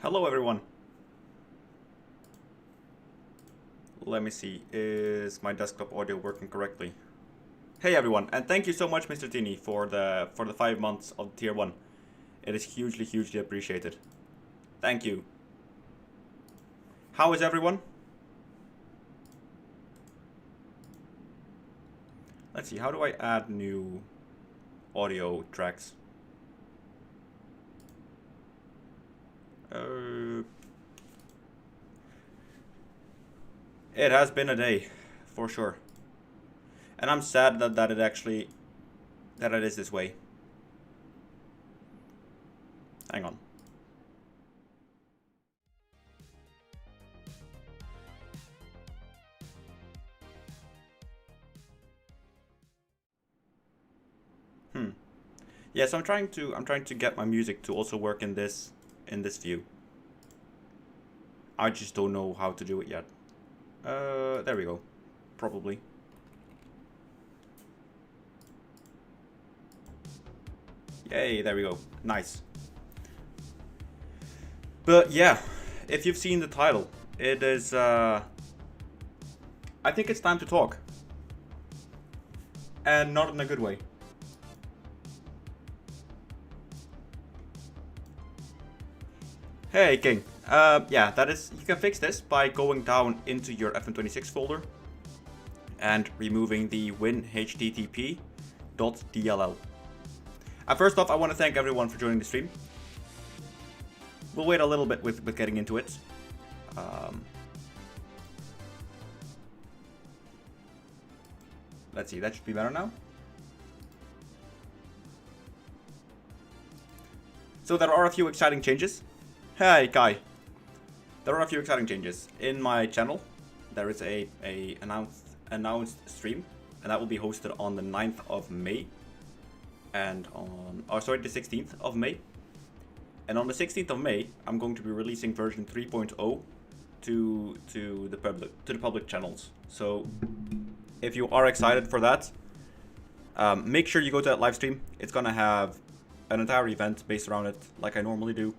Hello everyone. Let me see, is my desktop audio working correctly? Hey everyone, and thank you so much Mr. Tini for the 5 months of tier 1. It is hugely appreciated. Thank you. How is everyone? Let's see, how do I add new audio tracks? It has been a day, for sure. And I'm sad that it is this way. Hang on. Yes, I'm trying to get my music to also work in this view. I just don't know how to do it yet. There we go. Probably. Yay, there we go. Nice. But yeah, if you've seen the title, it is, I think it's time to talk. And not in a good way. Hey, King. Yeah, you can fix this by going down into your FM26 folder and removing the win.http.dll. First off, I want to thank everyone for joining the stream. We'll wait a little bit with getting into it. Let's see, that should be better now. So there are a few exciting changes. Hey, Kai. There are a few exciting changes. In my channel, there is a announced stream, and that will be hosted on the 9th of May. And on, the 16th of May. And on the 16th of May, I'm going to be releasing version 3.0 to the public channels. So if you are excited for that, make sure you go to that live stream. It's gonna have an entire event based around it, like I normally do.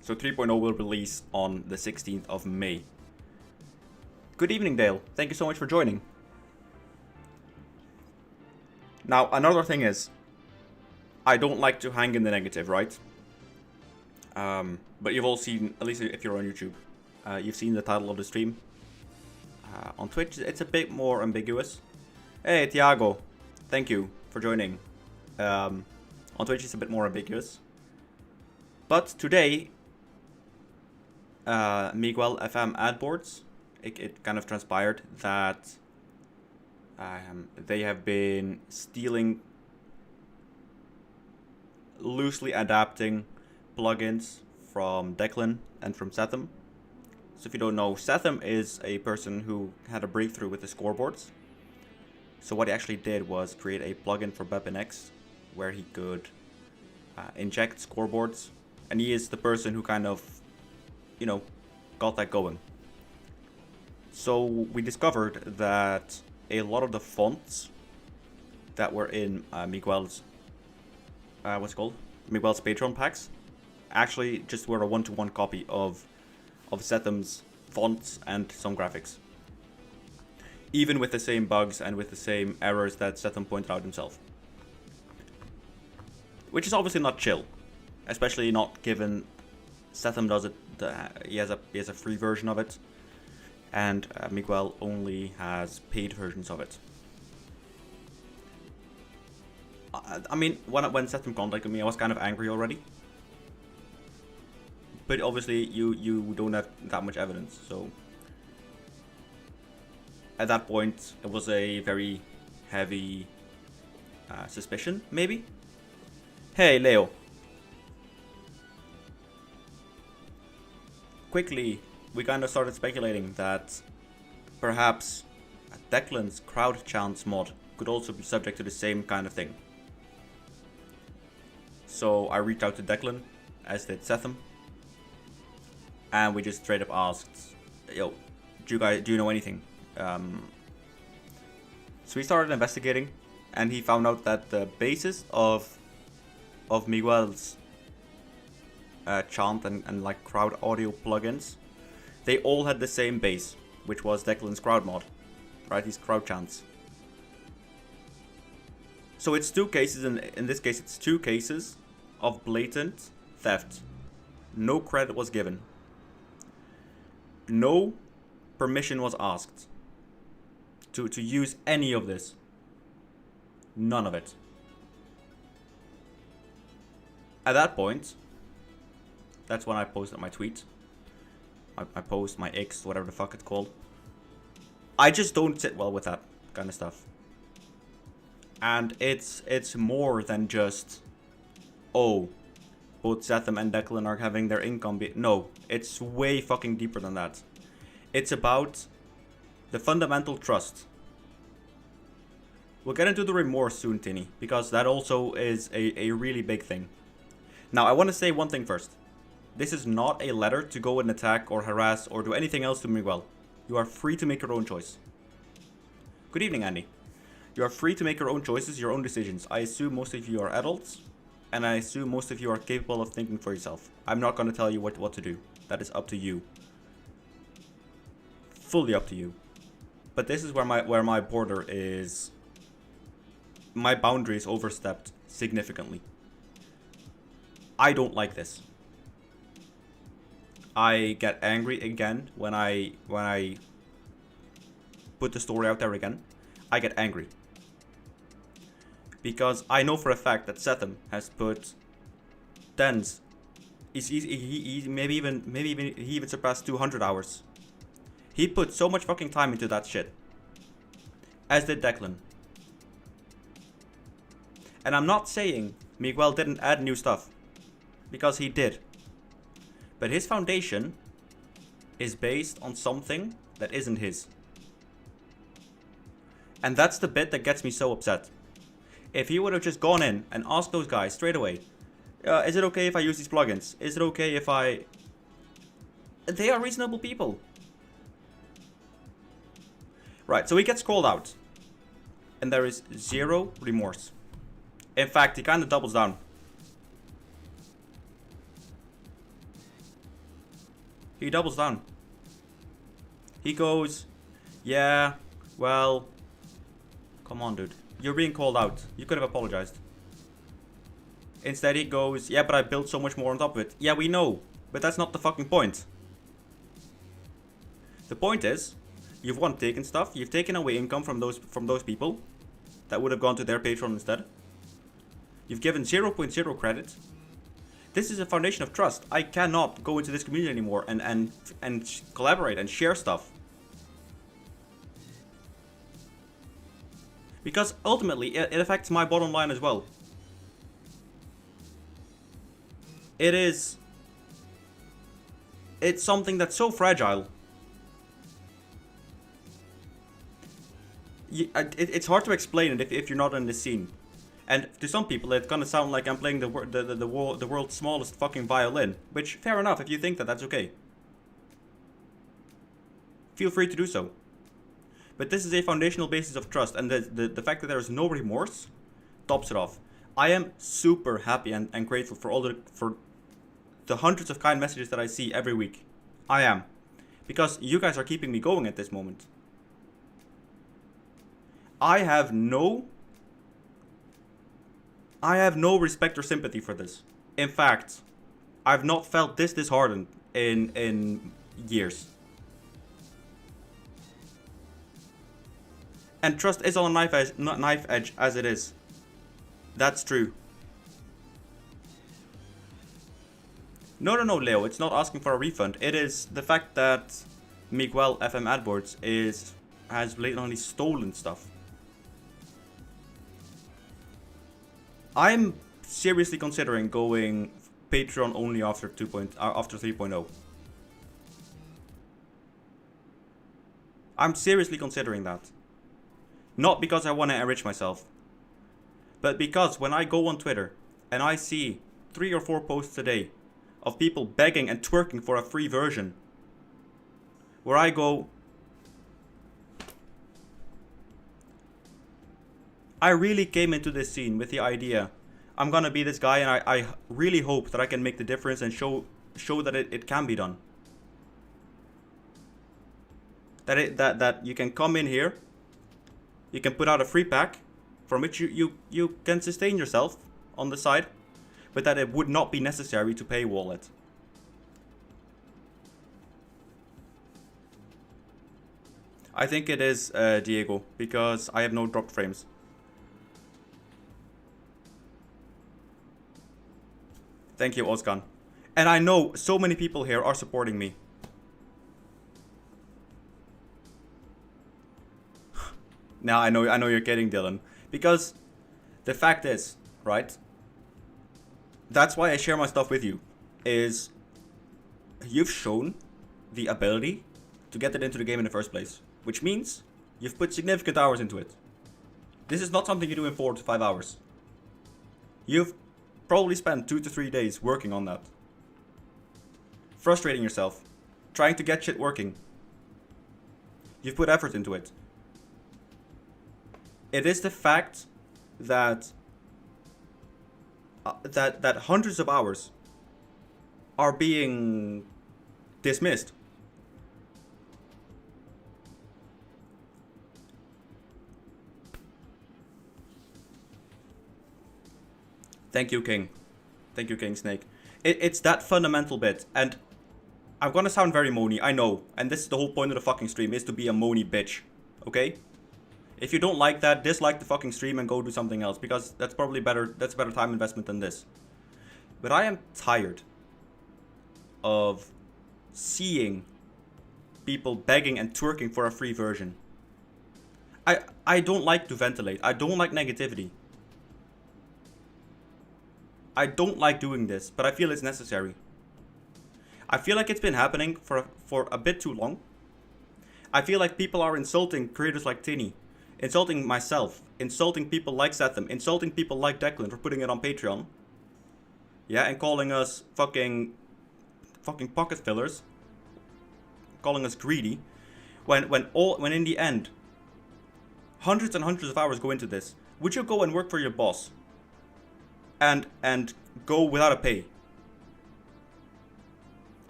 So 3.0 will release on the 16th of May. Good evening, Dale. Thank you so much for joining. Now, another thing is, I don't like to hang in the negative, right? But you've all seen, at least if you're on YouTube, you've seen the title of the stream. On Twitch, it's a bit more ambiguous. Hey, Tiago, thank you for joining. On Twitch, it's a bit more ambiguous. But today, Miguel FM AdBoards, it kind of transpired that they have been stealing, loosely adapting plugins from Declan and from Setham. So if you don't know, Setham is a person who had a breakthrough with the scoreboards. So what he actually did was create a plugin for BepInX where he could inject scoreboards. And he is the person who kind of, got that going. So we discovered that a lot of the fonts that were in Miguel's, Miguel's Patreon packs, actually just were a one-to-one copy of Setham's fonts and some graphics. Even with the same bugs and with the same errors that Setham pointed out himself. Which is obviously not chill. Especially not given Setham does it, he has a free version of it, and Miguel only has paid versions of it. I mean, when Setham contacted me, I was kind of angry already. But obviously, you don't have that much evidence, so at that point, it was a very heavy suspicion, maybe. Hey, Leo. Quickly, we kind of started speculating that perhaps Declan's crowd chants mod could also be subject to the same kind of thing. So I reached out to Declan, as did Setham, and we just straight up asked, "Yo, do you know anything?" So we started investigating, and he found out that the basis of Miguel's chant and like crowd audio plugins, they all had the same base, which was Declan's crowd mod, right? These crowd chants. So it's two cases, and in this case it's two cases of blatant theft. No credit was given. No permission was asked to use any of this. None of it. At that point, that's when I posted my tweet. My post, my X, whatever the fuck it's called. I just don't sit well with that kind of stuff. And it's more than just, oh, both Zetham and Declan are having their income be... No, it's way fucking deeper than that. It's about the fundamental trust. We'll get into the remorse soon, Tinny, because that also is a really big thing. Now, I want to say one thing first. This is not a letter to go and attack or harass or do anything else to Miguel. You are free to make your own choice. Good evening, Andy. You are free to make your own choices, your own decisions. I assume most of you are adults, and I assume most of you are capable of thinking for yourself. I'm not going to tell you what to do. That is up to you. Fully up to you. But this is where my border is... My boundary is overstepped significantly. I don't like this. I get angry again when I put the story out there again. I get angry. Because I know for a fact that Zetham has put tens. He maybe he even surpassed 200 hours. He put so much fucking time into that shit. As did Declan. And I'm not saying Miguel didn't add new stuff. Because he did. But his foundation is based on something that isn't his. And that's the bit that gets me so upset. If he would have just gone in and asked those guys straight away, is it okay if I use these plugins? Is it okay if I... They are reasonable people. Right, so he gets called out. And there is zero remorse. In fact, he kind of doubles down. He doubles down. He goes, yeah, well, come on, dude. You're being called out. You could have apologized. Instead, he goes, yeah, but I built so much more on top of it. Yeah, we know, but that's not the fucking point. The point is, you've taken stuff. You've taken away income from those people that would have gone to their Patreon instead. You've given 0.0 credit. This is a foundation of trust. I cannot go into this community anymore and collaborate and share stuff. Because ultimately, it affects my bottom line as well. It's something that's so fragile. It's hard to explain it if you're not in the scene. And to some people, it's gonna sound like I'm playing the world's smallest fucking violin. Which, fair enough, if you think that, that's okay. Feel free to do so. But this is a foundational basis of trust, and the fact that there is no remorse tops it off. I am super happy and grateful for the hundreds of kind messages that I see every week. I am. Because you guys are keeping me going at this moment. I have no respect or sympathy for this. In fact, I've not felt this disheartened in years. And trust is on a knife edge as it is. That's true. No, Leo, it's not asking for a refund. It is the fact that Miguel FM AdWords has blatantly stolen stuff. I'm seriously considering going Patreon only after 3.0. I'm seriously considering that. Not because I want to enrich myself, but because when I go on Twitter and I see 3 or 4 posts a day of people begging and twerking for a free version, where I go, I really came into this scene with the idea I'm gonna be this guy, and I really hope that I can make the difference and show that it can be done. That you can come in here, you can put out a free pack from which you can sustain yourself on the side, but that it would not be necessary to paywall it. I think it is Diego, because I have no dropped frames. Thank you, Ozcan. And I know so many people here are supporting me. Now I know you're kidding, Dylan. Because the fact is, right? That's why I share my stuff with you. Is you've shown the ability to get it into the game in the first place. Which means you've put significant hours into it. This is not something you do in 4 to 5 hours. You've probably spent 2 to 3 days working on that. Frustrating yourself. Trying to get shit working. You've put effort into it. It is the fact that that hundreds of hours are being dismissed. Thank you, King. Thank you, King Snake. It's that fundamental bit, and I'm gonna sound very moany, I know, and this is the whole point of the fucking stream, is to be a moany bitch, okay? If you don't like that, dislike the fucking stream and go do something else, because that's probably better, that's a better time investment than this. But I am tired of seeing people begging and twerking for a free version. I don't like to ventilate, I don't like negativity. I don't like doing this, but I feel it's necessary. I feel like it's been happening for a bit too long. I feel like people are insulting creators like Tinny, insulting myself, insulting people like Setham, insulting people like Declan for putting it on Patreon. Yeah, and calling us fucking pocket fillers. Calling us greedy. When in the end, hundreds and hundreds of hours go into this. Would you go and work for your boss? And go without a pay?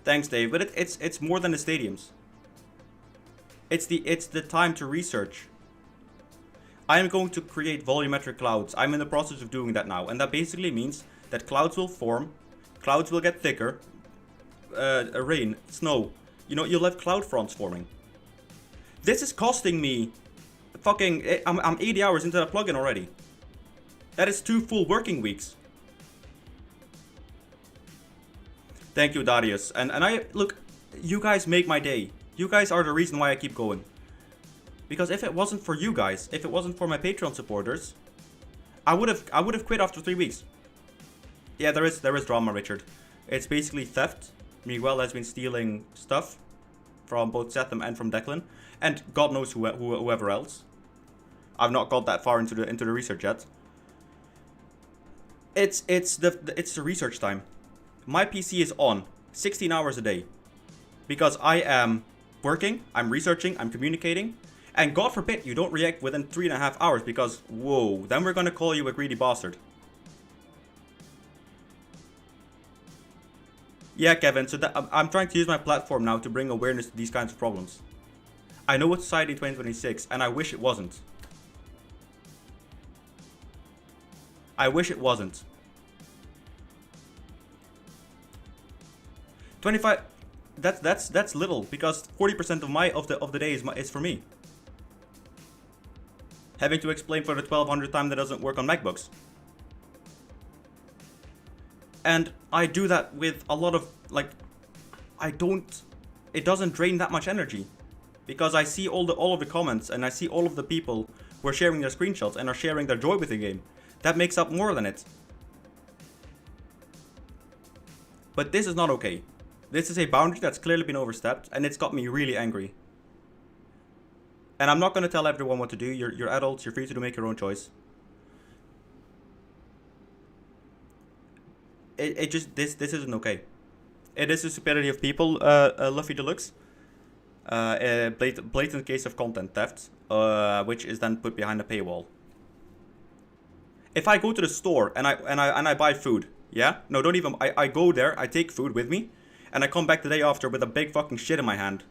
Thanks, Dave. But it's more than the stadiums. It's the time to research. I am going to create volumetric clouds. I'm in the process of doing that now, and that basically means that clouds will form, clouds will get thicker, rain, snow. You know, you'll have cloud fronts forming. This is costing me fucking. I'm 80 hours into that plugin already. That is 2 full working weeks. Thank you, Darius. And look, you guys make my day. You guys are the reason why I keep going. Because if it wasn't for you guys, if it wasn't for my Patreon supporters, I would have quit after 3 weeks. Yeah, there is drama, Richard. It's basically theft. Miguel has been stealing stuff from both Setham and from Declan, and God knows whoever else. I've not got that far into the research yet. It's the research time. My PC is on 16 hours a day because I am working, I'm researching, I'm communicating, and God forbid you don't react within 3.5 hours because whoa, then we're gonna call you a greedy bastard. Yeah, Kevin. So I'm trying to use my platform now to bring awareness to these kinds of problems. I know it's Society 2026, and I wish it wasn't. I wish it wasn't. 25. That's little because 40% of the day is for me. Having to explain for the 1200th time that doesn't work on MacBooks. And I do that with a lot of it doesn't drain that much energy because I see all of the comments and I see all of the people who are sharing their screenshots and are sharing their joy with the game. That makes up more than it. But this is not okay. This is a boundary that's clearly been overstepped, and it's got me really angry. And I'm not going to tell everyone what to do. You're adults. You're free to make your own choice. This isn't okay. It is the stupidity of people, Luffy Deluxe. A blatant case of content theft, which is then put behind a paywall. If I go to the store and I buy food, yeah? No, don't even, I go there, I take food with me, and I come back the day after with a big fucking shit in my hand.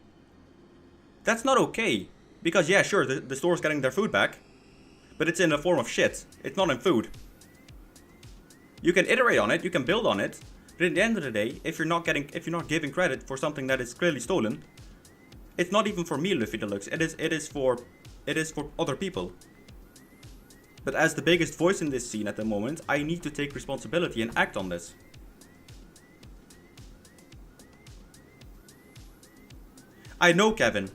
That's not okay. Because yeah, sure, the store's getting their food back, but it's in the form of shit. It's not in food. You can iterate on it, you can build on it, but at the end of the day, if you're not giving credit for something that is clearly stolen, it's not even for me, Luffy Deluxe. It is for other people. But as the biggest voice in this scene at the moment, I need to take responsibility and act on this. I know, Kevin.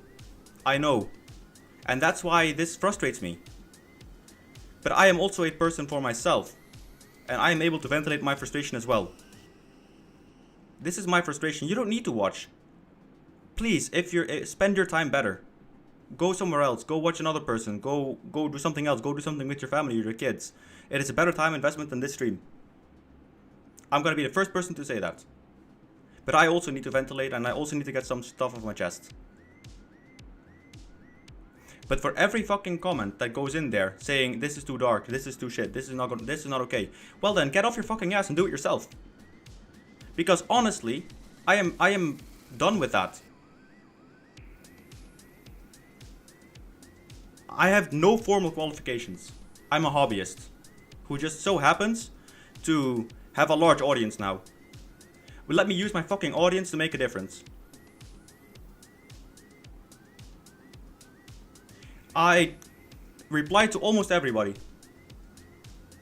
I know. And that's why this frustrates me. But I am also a person for myself. And I am able to ventilate my frustration as well. This is my frustration. You don't need to watch. Please, if you're spend your time better. Go somewhere else. Go watch another person. Go do something else. Go do something with your family or your kids. It is a better time investment than this stream. I'm gonna be the first person to say that. But I also need to ventilate, and I also need to get some stuff off my chest. But for every fucking comment that goes in there saying this is too dark, this is too shit, this is not okay, well then get off your fucking ass and do it yourself. Because honestly, I am done with that. I have no formal qualifications. I'm a hobbyist who just so happens to have a large audience now. But let me use my fucking audience to make a difference. I reply to almost everybody.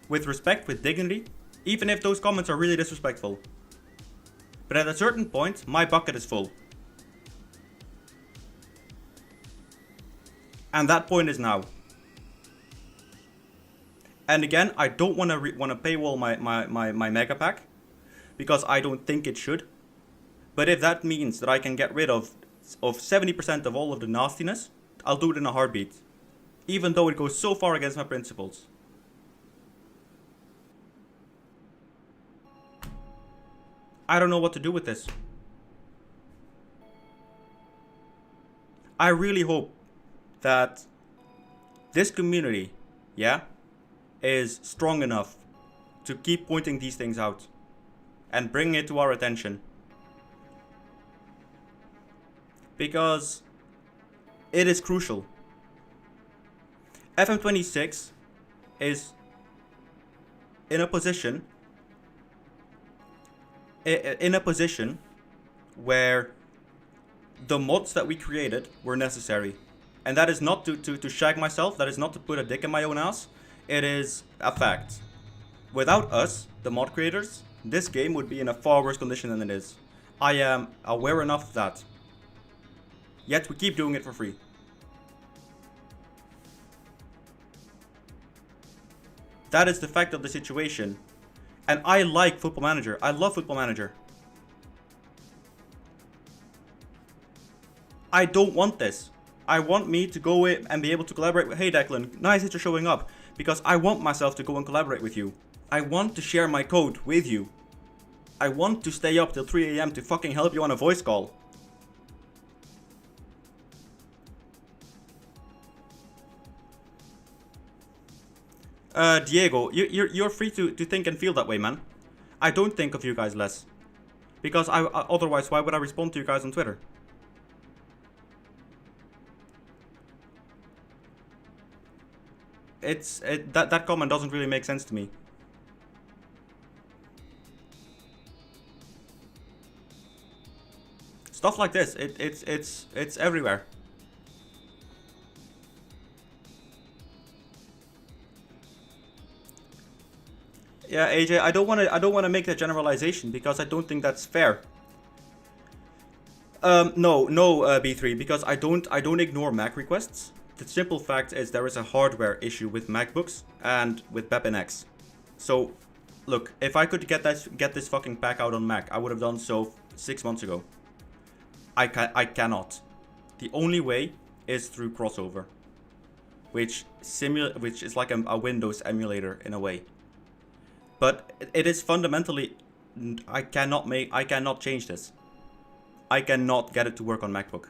With respect, with dignity, even if those comments are really disrespectful. But at a certain point, my bucket is full. And that point is now. And again, I don't want to paywall my mega pack. Because I don't think it should. But if that means that I can get rid of 70% of all of the nastiness, I'll do it in a heartbeat. Even though it goes so far against my principles. I don't know what to do with this. I really hope that this community, yeah, is strong enough to keep pointing these things out and bringing it to our attention. Because it is crucial. FM26 is in a position where the mods that we created were necessary. And that is not to shag myself, that is not to put a dick in my own ass. It is a fact. Without us, the mod creators, this game would be in a far worse condition than it is. I am aware enough of that. Yet we keep doing it for free. That is the fact of the situation. And I like Football Manager. I love Football Manager. I don't want this. I want me to go in and be able to collaborate with, hey Declan, nice that you're showing up. Because I want myself to go and collaborate with you. I want to share my code with you. I want to stay up till 3 AM to fucking help you on a voice call. Diego, you're free to think and feel that way, man. I don't think of you guys less. Because otherwise, why would I respond to you guys on Twitter? That comment doesn't really make sense to me. Stuff like this, it's everywhere. Yeah, AJ, I don't want to make that generalization because I don't think that's fair. No, B3, because I don't ignore Mac requests. The simple fact is there is a hardware issue with MacBooks and with Pep NX. So, look, if I could get this fucking pack out on Mac, I would have done so 6 months ago. I cannot. The only way is through crossover, which is like a Windows emulator in a way. But it is fundamentally, I cannot change this. I cannot get it to work on MacBook.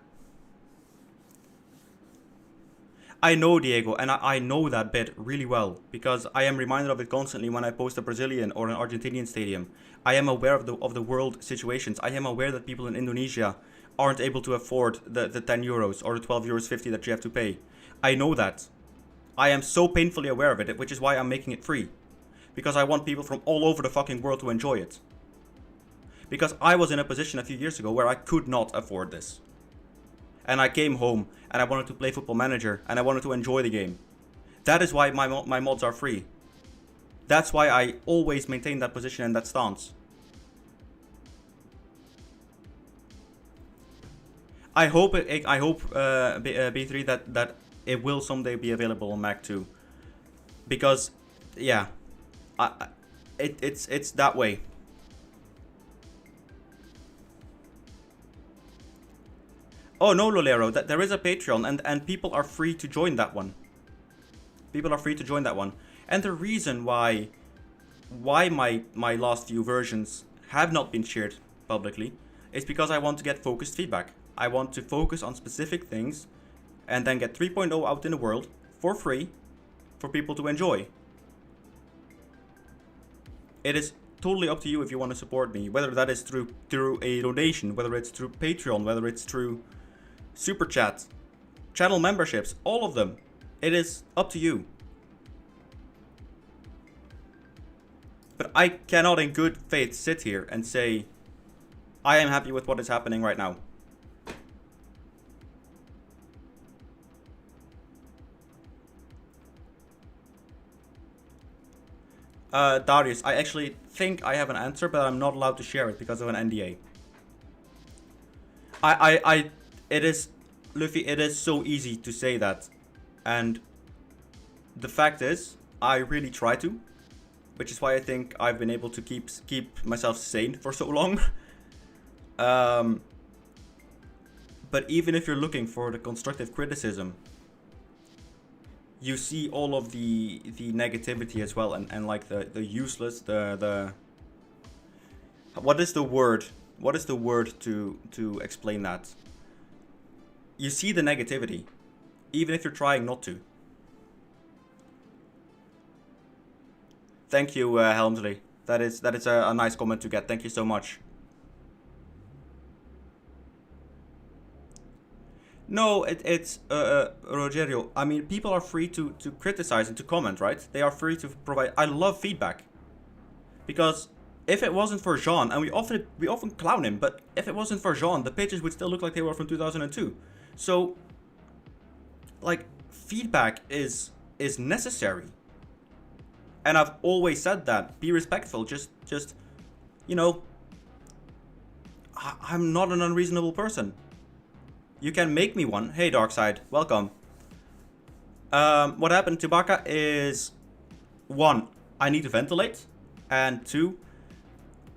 I know, Diego, and I know that bit really well because I am reminded of it constantly when I post a Brazilian or an Argentinian stadium. I am aware of the world situations. I am aware that people in Indonesia aren't able to afford the 10 euros or the 12 euros 50 that you have to pay. I know that. I am so painfully aware of it, which is why I'm making it free. Because I want people from all over the fucking world to enjoy it. Because I was in a position a few years ago where I could not afford this. And I came home and I wanted to play Football Manager and I wanted to enjoy the game. That is why my mods are free. That's why I always maintain that position and that stance. I hope B3 that it will someday be available on Mac too. Because yeah, it's that way. Oh no, Lolero, that there is a Patreon and people are free to join that one. People are free to join that one. And the reason why my last few versions have not been shared publicly is because I want to get focused feedback. I want to focus on specific things and then get 3.0 out in the world for free for people to enjoy. It is totally up to you if you want to support me, whether that is through a donation, whether it's through Patreon, whether it's through Super Chat, channel memberships, all of them. It is up to you. But I cannot in good faith sit here and say, I am happy with what is happening right now. Darius, I actually think I have an answer, but I'm not allowed to share it because of an NDA. It is, Luffy, it is so easy to say that. And the fact is, I really try to. Which is why I think I've been able to keep myself sane for so long. But even if you're looking for the constructive criticism, you see all of the negativity as well, and like the useless, the what is the word? What is the word to explain that? You see the negativity, even if you're trying not to. Thank you, Helmsley. That is a nice comment to get. Thank you so much. No, it's Rogerio. I mean, people are free to criticize and to comment, right? They are free to provide. I love feedback, because if it wasn't for Jean, and we often clown him, but if it wasn't for Jean, the pages would still look like they were from 2002. So, like, feedback is necessary. And I've always said that. Be respectful. Just you know, I'm not an unreasonable person. You can make me one. Hey, Darkside, welcome. What happened to Baka is, 1, I need to ventilate, and 2,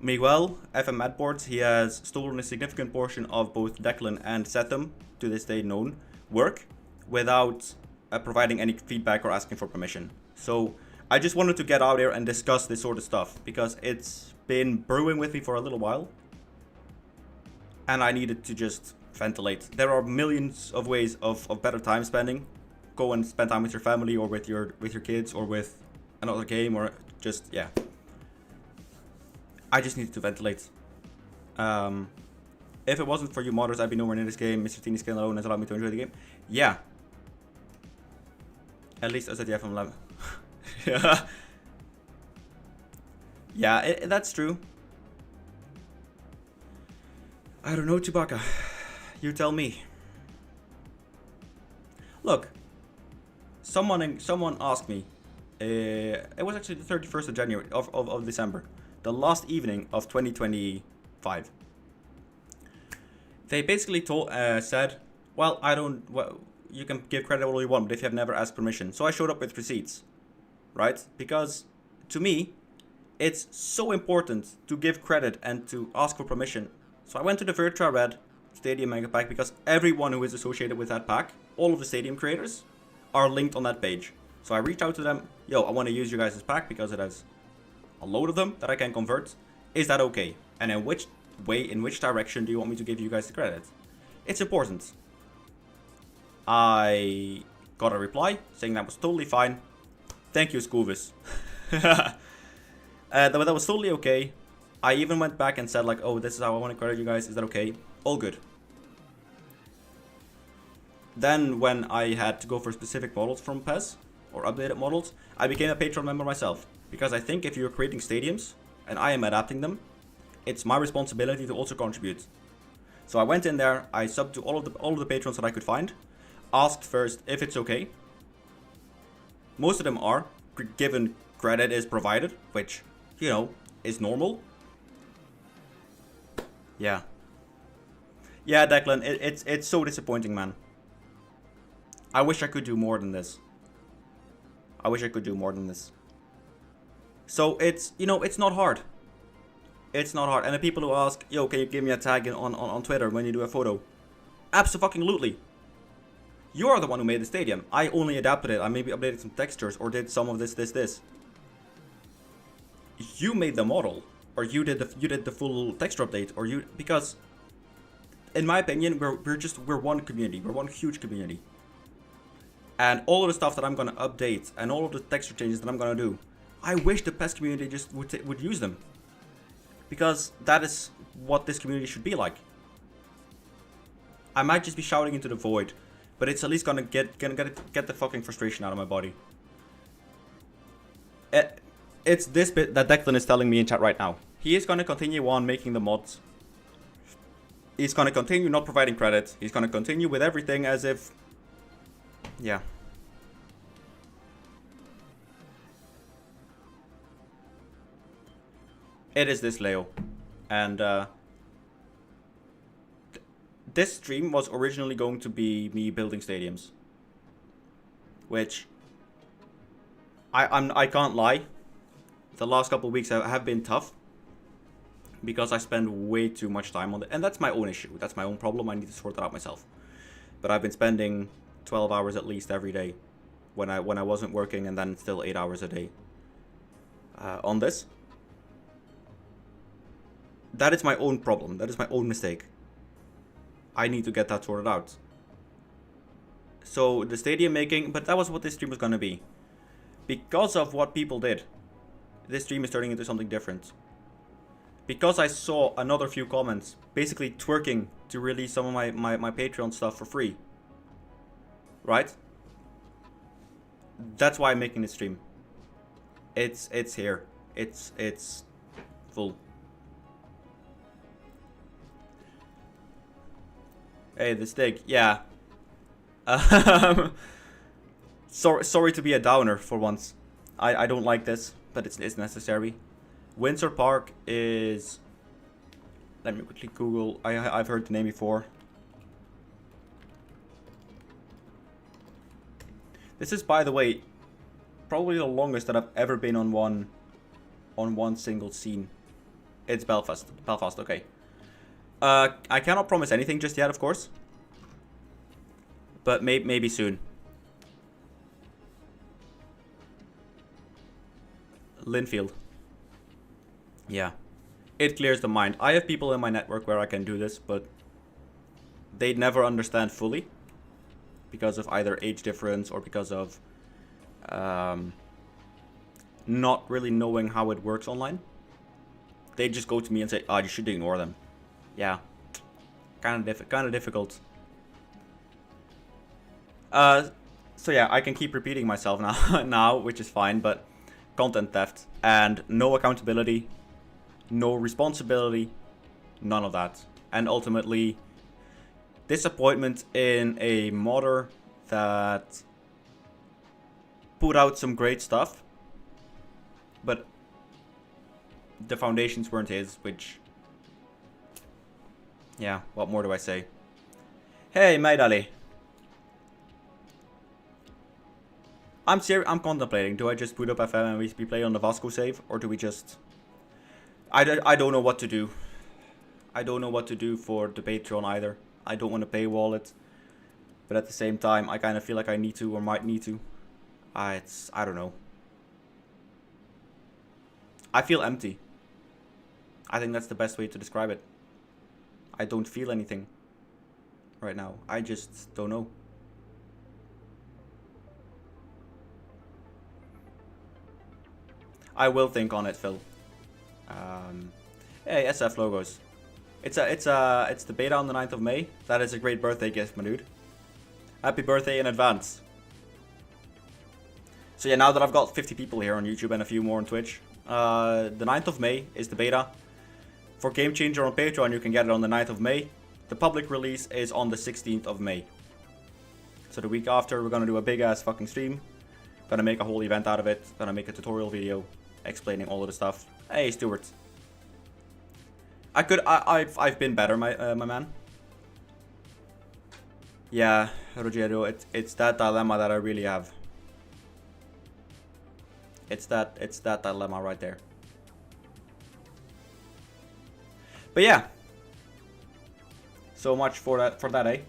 Miguel, FM Madboards, he has stolen a significant portion of both Declan and Setham, to this day known, work, without providing any feedback or asking for permission. So, I just wanted to get out there and discuss this sort of stuff, because it's been brewing with me for a little while, and I needed to just ventilate. There are millions of ways of better time spending. Go and spend time with your family, or with your kids, or with another game, or just, yeah. I just needed to ventilate. If it wasn't for you modders, I'd be nowhere near this game. Mr. Teeny Skin alone has allowed me to enjoy the game. Yeah. At least as a from 11. Yeah. Yeah, that's true. I don't know, Chewbacca. You tell me. Look, someone asked me. It was actually the 31st of January of December, the last evening of 2025. They basically said, well, you can give credit all you want, but if you have never asked permission. So I showed up with receipts, right? Because to me, it's so important to give credit and to ask for permission. So I went to the Virtua Red Stadium Mega Pack, because everyone who is associated with that pack, all of the stadium creators, are linked on that page. So I reached out to them, yo, I want to use your guys' pack because it has a load of them that I can convert. Is that okay? And in which direction do you want me to give you guys the credit? It's important. I got a reply saying that was totally fine. Thank you, Scoovis. That was totally okay. I even went back and said like, oh, this is how I want to credit you guys. Is that okay? All good. Then when I had to go for specific models from PES, or updated models, I became a Patreon member myself. Because I think if you're creating stadiums, and I am adapting them, it's my responsibility to also contribute. So I went in there, I subbed to all of the patrons that I could find, asked first if it's okay. Most of them are, given credit is provided, which, you know, is normal. Yeah. Yeah, Declan, it's so disappointing, man. I wish I could do more than this. I wish I could do more than this. So it's, you know, it's not hard. It's not hard. And the people who ask, yo, can you give me a tag on Twitter when you do a photo? Abso-fucking-lutely. You are the one who made the stadium. I only adapted it. I maybe updated some textures or did some of this. You made the model, or you did the full texture update, or you, because in my opinion, we're one community. We're one huge community. And all of the stuff that I'm gonna update and all of the texture changes that I'm gonna do, I wish the PES community just would use them. Because that is what this community should be like. I might just be shouting into the void, but it's at least gonna get the fucking frustration out of my body. It's this bit that Declan is telling me in chat right now. He is gonna continue on making the mods. He's gonna continue not providing credit. He's gonna continue with everything as if... Yeah. It is this, Leo. And this stream was originally going to be me building stadiums. Which I can't lie. The last couple of weeks have been tough. Because I spend way too much time on it. And that's my own issue. That's my own problem. I need to sort that out myself. But I've been spending 12 hours at least every day. When I wasn't working, and then still 8 hours a day. On this. That is my own problem. That is my own mistake. I need to get that sorted out. So the stadium making, but that was what this stream was gonna be. Because of what people did, this stream is turning into something different. Because I saw another few comments basically twerking to release some of my Patreon stuff for free. Right? That's why I'm making this stream. It's here. It's full. Hey, the steak, yeah. Sorry to be a downer for once. I don't like this, but it's necessary. Windsor Park is... Let me quickly Google. I've heard the name before. This is, by the way, probably the longest that I've ever been on one single scene. It's Belfast. Belfast, okay. I cannot promise anything just yet, of course. But maybe soon. Linfield. Yeah. It clears the mind. I have people in my network where I can do this, but they never understand fully. Because of either age difference or because of not really knowing how it works online. They just go to me and say, oh, you should ignore them. Yeah, kind of difficult. So yeah, I can keep repeating myself now, which is fine. But content theft and no accountability, no responsibility, none of that, and ultimately disappointment in a modder that put out some great stuff, but the foundations weren't his, which. Yeah, what more do I say? Hey, Maidali. I'm contemplating. Do I just boot up FM and we play on the Vasco save? Or do we just... I don't know what to do. I don't know what to do for the Patreon either. I don't want to paywall it. But at the same time, I kind of feel like I need to or might need to. I don't know. I feel empty. I think that's the best way to describe it. I don't feel anything right now. I just don't know. I will think on it, Phil. Hey, SF logos. It's the beta on the 9th of May. That is a great birthday gift, my dude. Happy birthday in advance. So yeah, now that I've got 50 people here on YouTube and a few more on Twitch, the 9th of May is the beta. For Game Changer on Patreon, you can get it on the 9th of May. The public release is on the 16th of May. So the week after, we're gonna do a big ass fucking stream. Gonna make a whole event out of it. Gonna make a tutorial video explaining all of the stuff. Hey, Stuart. I've been better, my man. Yeah, Rogero, it's that dilemma that I really have. It's that dilemma right there. But yeah. So much for that, eh?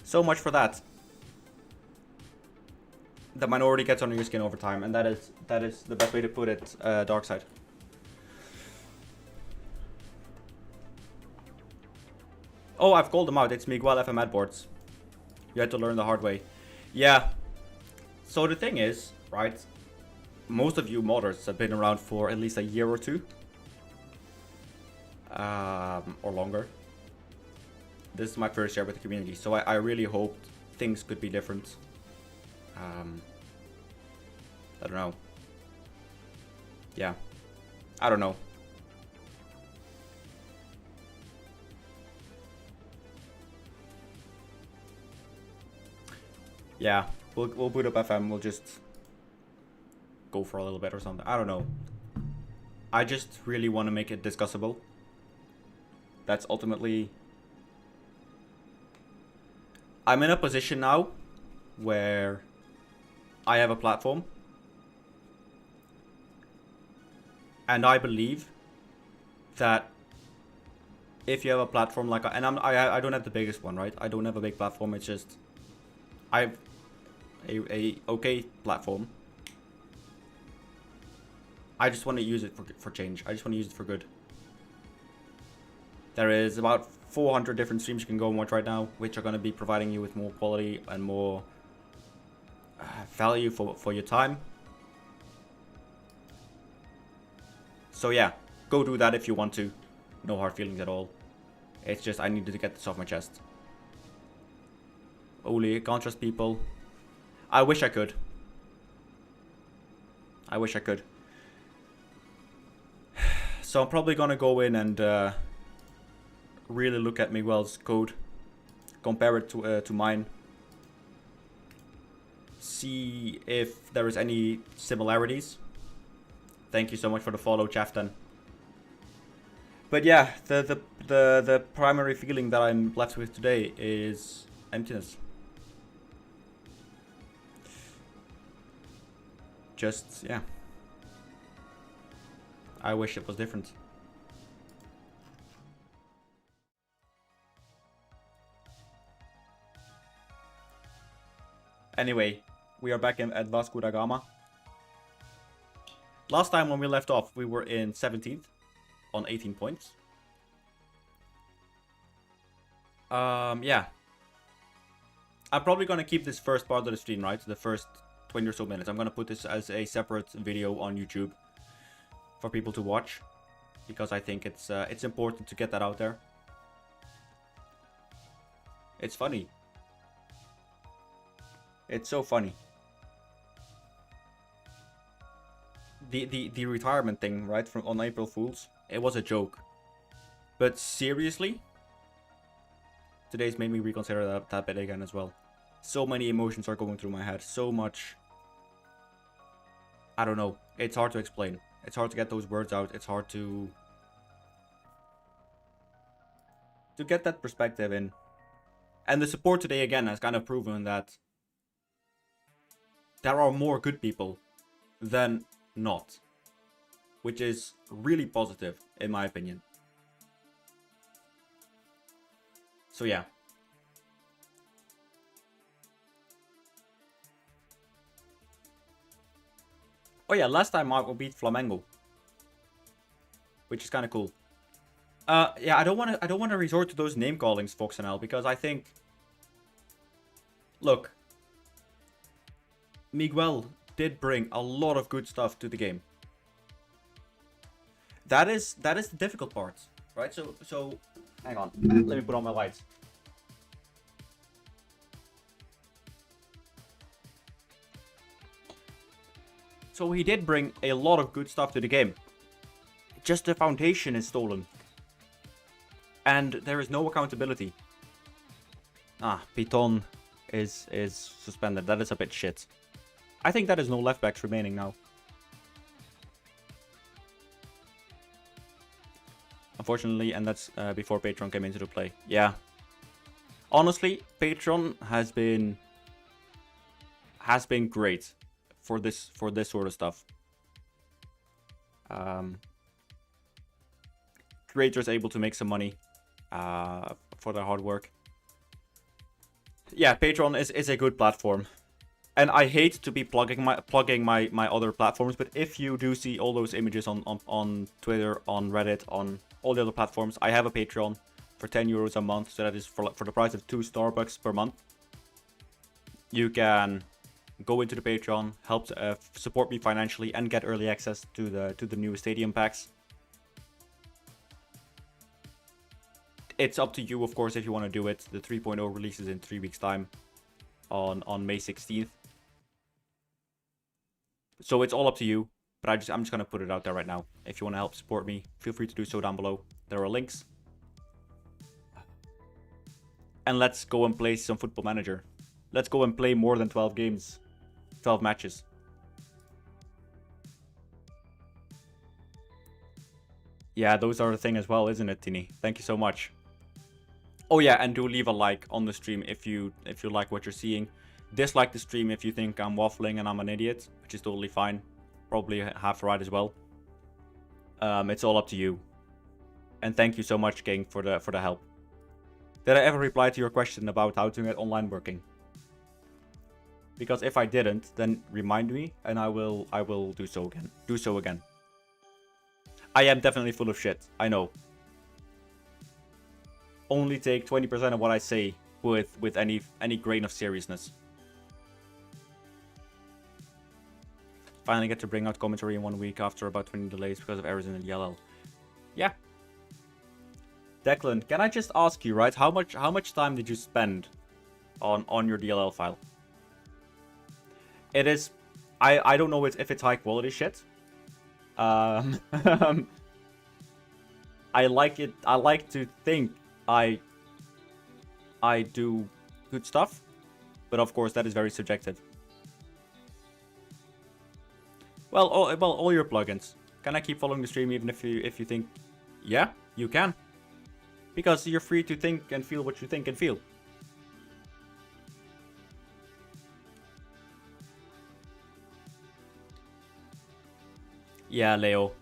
So much for that. The minority gets under your skin over time, and that is the best way to put it, dark side. Oh, I've called them out. It's Miguel FM Adboards. You had to learn the hard way. Yeah. So the thing is, right? Most of you modders have been around for at least a year or two. Or longer. This is my first year with the community, so I really hoped things could be different. I don't know. Yeah. I don't know. Yeah, we'll boot up FM, we'll just go for a little bit or something. I don't know. I just really want to make it discussable. That's ultimately... I'm in a position now where I have a platform. And I believe that if you have a platform like... And I don't have the biggest one, right? I don't have a big platform, it's just... I have a okay platform. I just want to use it for change. I just want to use it for good. There is about 400 different streams you can go and watch right now, which are going to be providing you with more quality and more value for your time. So yeah, go do that if you want to. No hard feelings at all. It's just I needed to get this off my chest. Oli, can't trust people. I wish I could. I wish I could. So I'm probably gonna go in and really look at Miguel's code, compare it to mine, see if there is any similarities. Thank you so much for the follow, Chaftan. But yeah, the primary feeling that I'm left with today is emptiness. Just, yeah. I wish it was different. Anyway, we are back at Vasco da Gama. Last time when we left off, we were in 17th on 18 points. Yeah. I'm probably gonna keep this first part of the stream, right? The first 20 or so minutes. I'm gonna put this as a separate video on YouTube for people to watch, because I think it's important to get that out there. It's funny. It's so funny. The retirement thing, right, from on April Fools, it was a joke. But seriously, today's made me reconsider that bit again as well. So many emotions are going through my head. So much. I don't know. It's hard to explain. It's hard to get those words out. It's hard to get that perspective in. And the support today again has kind of proven that there are more good people than not, which is really positive in my opinion. So yeah. Oh yeah, last time I beat Flamengo, which is kind of cool. Yeah, I don't want to resort to those name callings, Foxnl, because I think, look, Miguel did bring a lot of good stuff to the game. That is the difficult part, right? So hang on, let me put on my lights. So he did bring a lot of good stuff to the game. Just the foundation is stolen. And there is no accountability. Piton is suspended. That is a bit shit. I think that is no left backs remaining now. Unfortunately, and that's before Patreon came into the play. Yeah. Honestly, Patreon has been great for this sort of stuff. Creators able to make some money for their hard work. Yeah, Patreon is a good platform. And I hate to be plugging my other platforms, but if you do see all those images on Twitter, on Reddit, on all the other platforms, I have a Patreon for 10 euros a month, so that is for the price of 2 Starbucks per month. You can go into the Patreon, help support me financially, and get early access to the new stadium packs. It's up to you, of course, if you want to do it. The 3.0 releases in 3 weeks' time on May 16th. So it's all up to you, but I'm just going to put it out there right now. If you want to help support me, feel free to do so down below. There are links. And let's go and play some Football Manager. Let's go and play more than 12 games. 12 matches. Yeah, those are the thing as well, isn't it, Tini? Thank you so much. Oh yeah, and do leave a like on the stream if you like what you're seeing. Dislike the stream if you think I'm waffling and I'm an idiot, which is totally fine. Probably half right as well. It's all up to you. And thank you so much, King, for the help. Did I ever reply to your question about how to get online working? Because if I didn't, then remind me and I will do so again. I am definitely full of shit. I know. Only take 20% of what I say with any grain of seriousness. Finally get to bring out commentary in 1 week after about 20 delays because of errors in the DLL. Yeah. Declan, can I just ask you, right? How much time did you spend on your DLL file? It is, I don't know if it's high quality shit. I like it. I like to think I do good stuff, but of course that is very subjective. Well, all your plugins. Can I keep following the stream even if you think, yeah, you can, because you're free to think and feel what you think and feel. Yeah, Leo.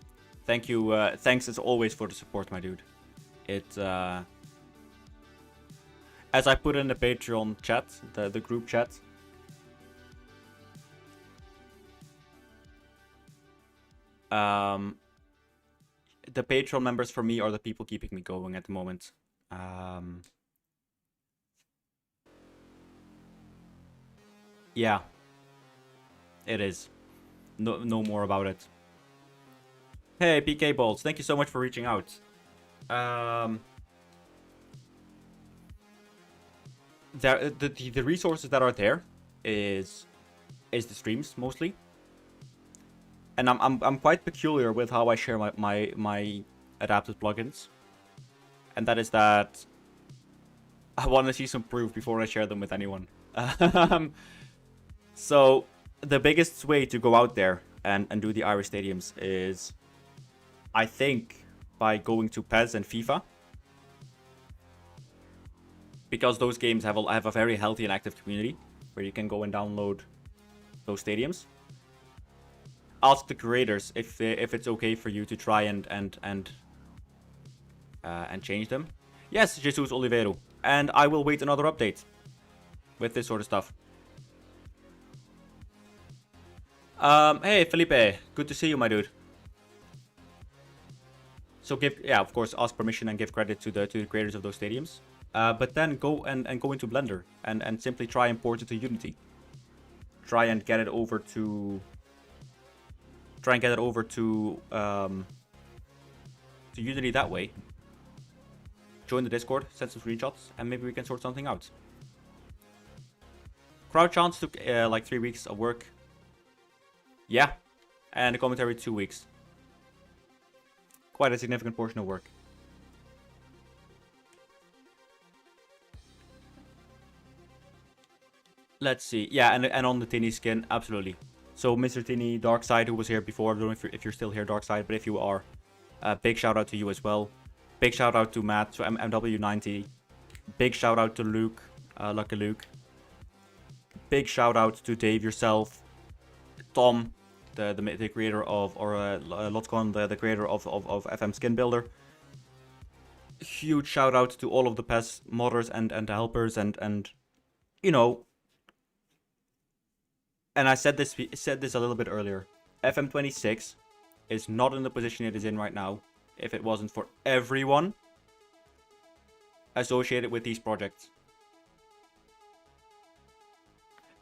Thank you. Thanks as always for the support, my dude. It, as I put in the Patreon chat, the group chat. The Patreon members for me are the people keeping me going at the moment. Yeah. It is. No more about it. Hey, PK Balls, thank you so much for reaching out. The resources that are there is the streams mostly, and I'm quite peculiar with how I share my adapted plugins, and that is that I want to see some proof before I share them with anyone. So the biggest way to go out there and do the Irish stadiums is, I think, by going to PES and FIFA, because those games have a very healthy and active community where you can go and download those stadiums. Ask the creators if it's okay for you to try and change them. Yes, Jesus Oliveiro, and I will wait another update with this sort of stuff. Hey Felipe, good to see you, my dude. So of course, ask permission and give credit to the creators of those stadiums. But then go and go into Blender and simply try and port it to Unity. Try and get it over to Unity that way. Join the Discord, send some screenshots, and maybe we can sort something out. Crowd chants took like 3 weeks of work. Yeah, and the commentary 2 weeks. Quite a significant portion of work. Let's see. Yeah, and on the Tinny skin, absolutely. So Mr. Tinny, Darkside, who was here before, I don't know if you're still here, Darkside, but if you are, big shout out to you as well. Big shout out to Matt, so MW90. Big shout out to Luke, Lucky Luke. Big shout out to Dave yourself. Tom, the creator of, or Lotcon, the creator of FM Skin Builder. Huge shout out to all of the PES modders and the helpers and you know. And I said this a little bit earlier. FM26 is not in the position it is in right now if it wasn't for everyone associated with these projects.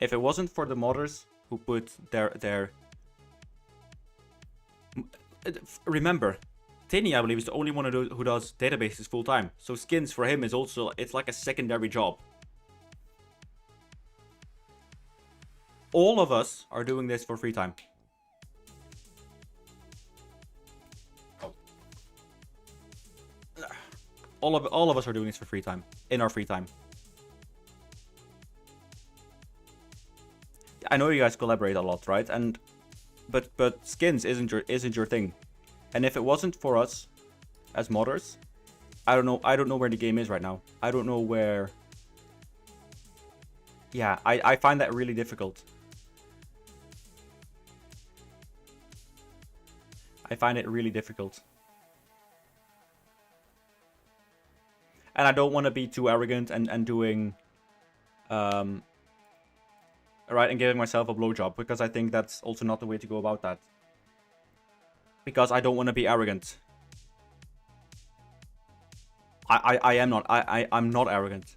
If it wasn't for the modders who put their remember, Tinny, I believe, is the only one who does databases full time. So skins for him is also, it's like a secondary job. All of us are doing this for free time. All of us are doing this for free time, in our free time. I know you guys collaborate a lot, right? And but skins isn't your thing. And if it wasn't for us as modders, I don't know where the game is right now. I don't know where. Yeah, I find that really difficult. I find it really difficult. And I don't want to be too arrogant and doing right, and giving myself a blowjob, because I think that's also not the way to go about that. Because I don't want to be arrogant. I am not. I'm not arrogant.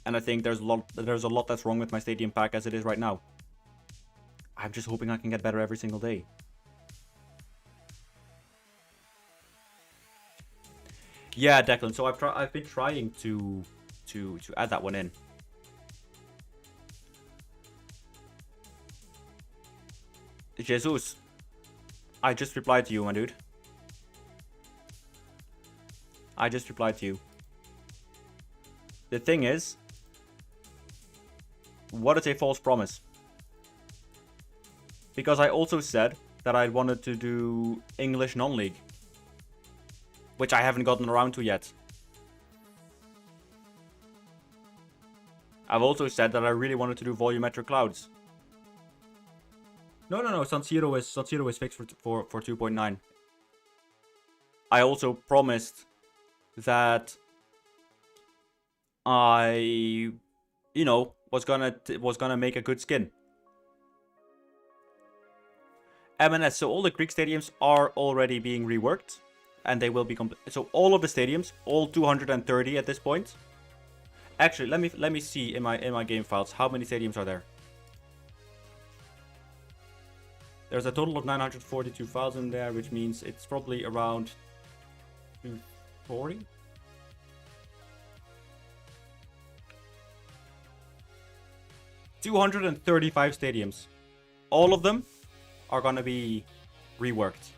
And I think there's a lot that's wrong with my stadium pack as it is right now. I'm just hoping I can get better every single day. Yeah, Declan. So I've been trying to add that one in. Jesus, I just replied to you, my dude. I just replied to you. The thing is, what is a false promise? Because I also said that I wanted to do English non-league, which I haven't gotten around to yet. I've also said that I really wanted to do volumetric clouds. No. San Siro is fixed for 2.9. I also promised that I, you know, was gonna make a good skin. MNS. So all the Greek stadiums are already being reworked, and they will be so all of the stadiums, all 230 at this point. Actually, let me see in my game files how many stadiums are there. There's a total of 942,000 there, which means it's probably around 240. $235 stadiums. All of them are gonna be reworked.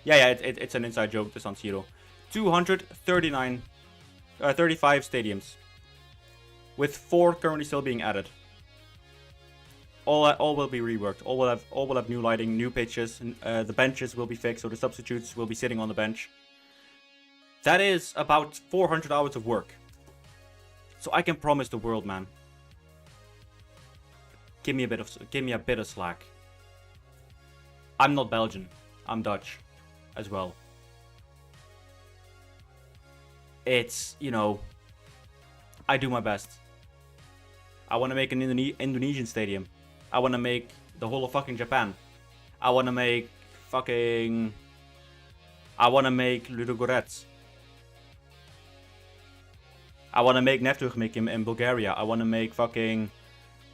Yeah, it's an inside joke to San Siro. 235 stadiums, with 4 currently still being added. All will be reworked. All will have new lighting, new pitches. The benches will be fixed, so the substitutes will be sitting on the bench. That is about 400 hours of work. So I can promise the world, man. Give me a bit of slack. I'm not Belgian. I'm Dutch, as well. It's, you know, I do my best. I want to make an Indonesian stadium. I want to make the whole of fucking Japan. I want to make fucking... I want to make Ludogorets. I want to make Neftugmik in Bulgaria. I want to make fucking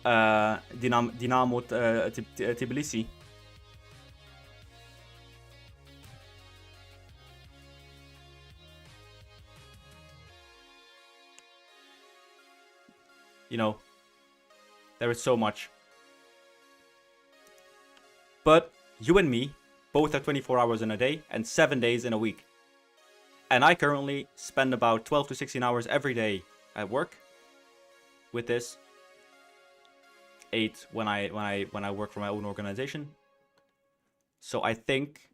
Dynamo Tbilisi. You know, there is so much. But you and me both have 24 hours in a day and 7 days in a week. And I currently spend about 12 to 16 hours every day at work with this. 8 when I work for my own organization. So I think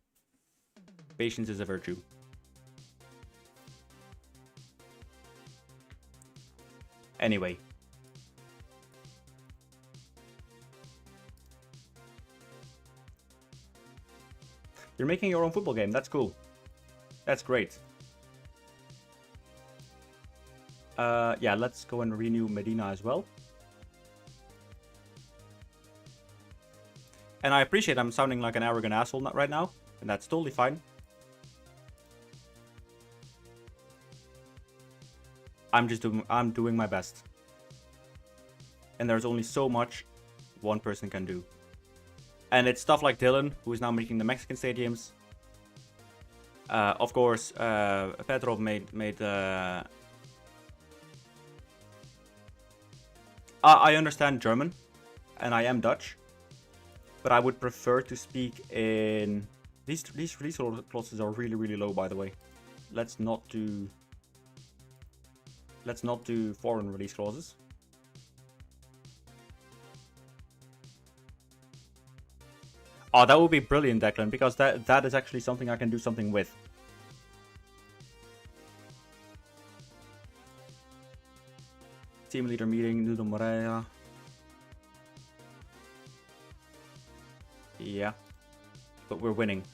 patience is a virtue. Anyway. You're making your own football game. That's cool. That's great. Yeah, let's go and renew Medina as well. And I appreciate I'm sounding like an arrogant asshole right now, and that's totally fine. I'm doing my best. And there's only so much one person can do. And it's stuff like Dylan, who is now making the Mexican stadiums. Of course, Petrov made I understand German, and I am Dutch, but I would prefer to speak in... These release clauses are really low, by the way. Let's not do foreign release clauses. Oh, that would be brilliant, Declan, because that is actually something I can do something with. Team leader meeting, Nudo Moreira. Yeah. But we're winning.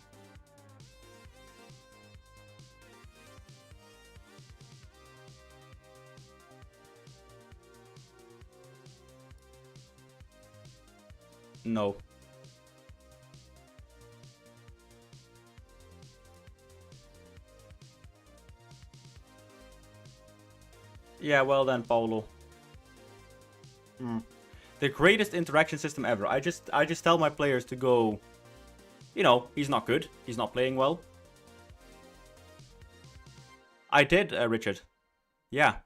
No. Yeah, well then, Paulo. The greatest interaction system ever. I just tell my players to go, you know, he's not good. He's not playing well. I did, Richard. Yeah.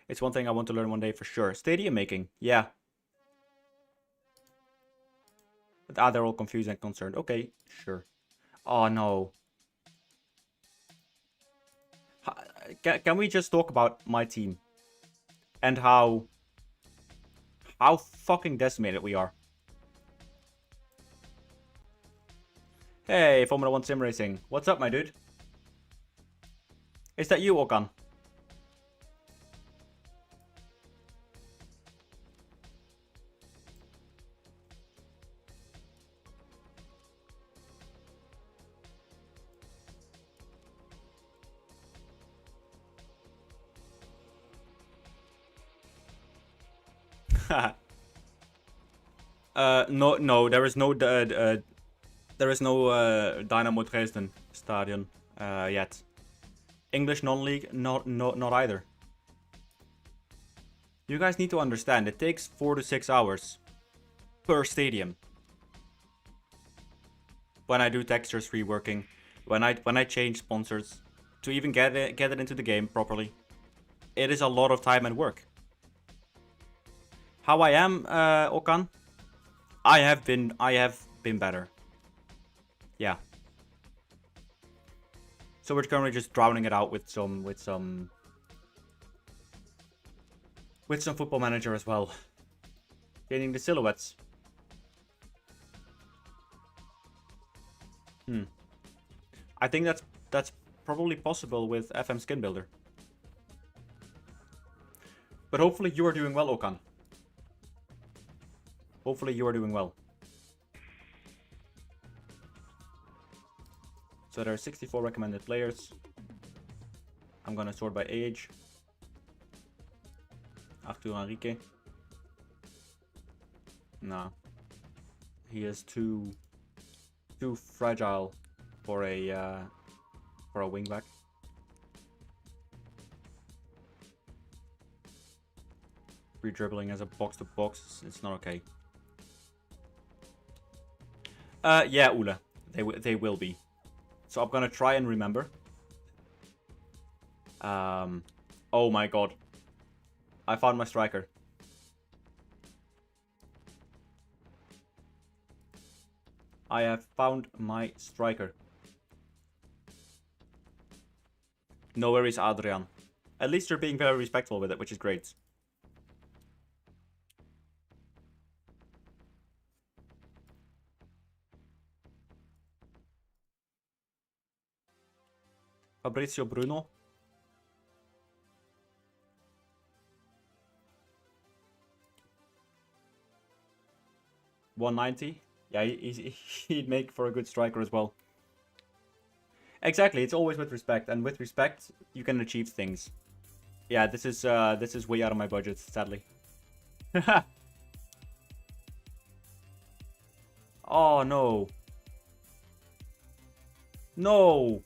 It's one thing I want to learn one day for sure. Stadium making. Yeah. But, they're all confused and concerned. Okay, sure. Oh, no. Can we just talk about my team? And how fucking decimated we are. Hey, Formula 1 Sim Racing. What's up, my dude? Is that you, Okan? No, there is no Dynamo Dresden stadion yet. English non-league, not either. You guys need to understand, it takes 4 to 6 hours per stadium. When I do textures reworking, when I change sponsors, to even get it into the game properly, it is a lot of time and work. How I am, Okan? I have been better. Yeah. So we're currently just drowning it out with some Football Manager as well. Getting the silhouettes. I think that's probably possible with FM Skin Builder. But hopefully you are doing well, Okan. Hopefully you are doing well. So there are 64 recommended players. I'm gonna sort by age. Arthur Enrique. Nah. He is too too fragile for a wingback. Free dribbling as a box to box, it's not okay. Yeah, Ula, they will be. So I'm gonna try and remember. Oh my god, I found my striker. I have found my striker. No worries, Adrian. At least you're being very respectful with it, which is great. Fabrizio Bruno. $190. Yeah, he'd make for a good striker as well. Exactly, it's always with respect, and with respect, you can achieve things. Yeah, this is way out of my budget, sadly. Oh no. No.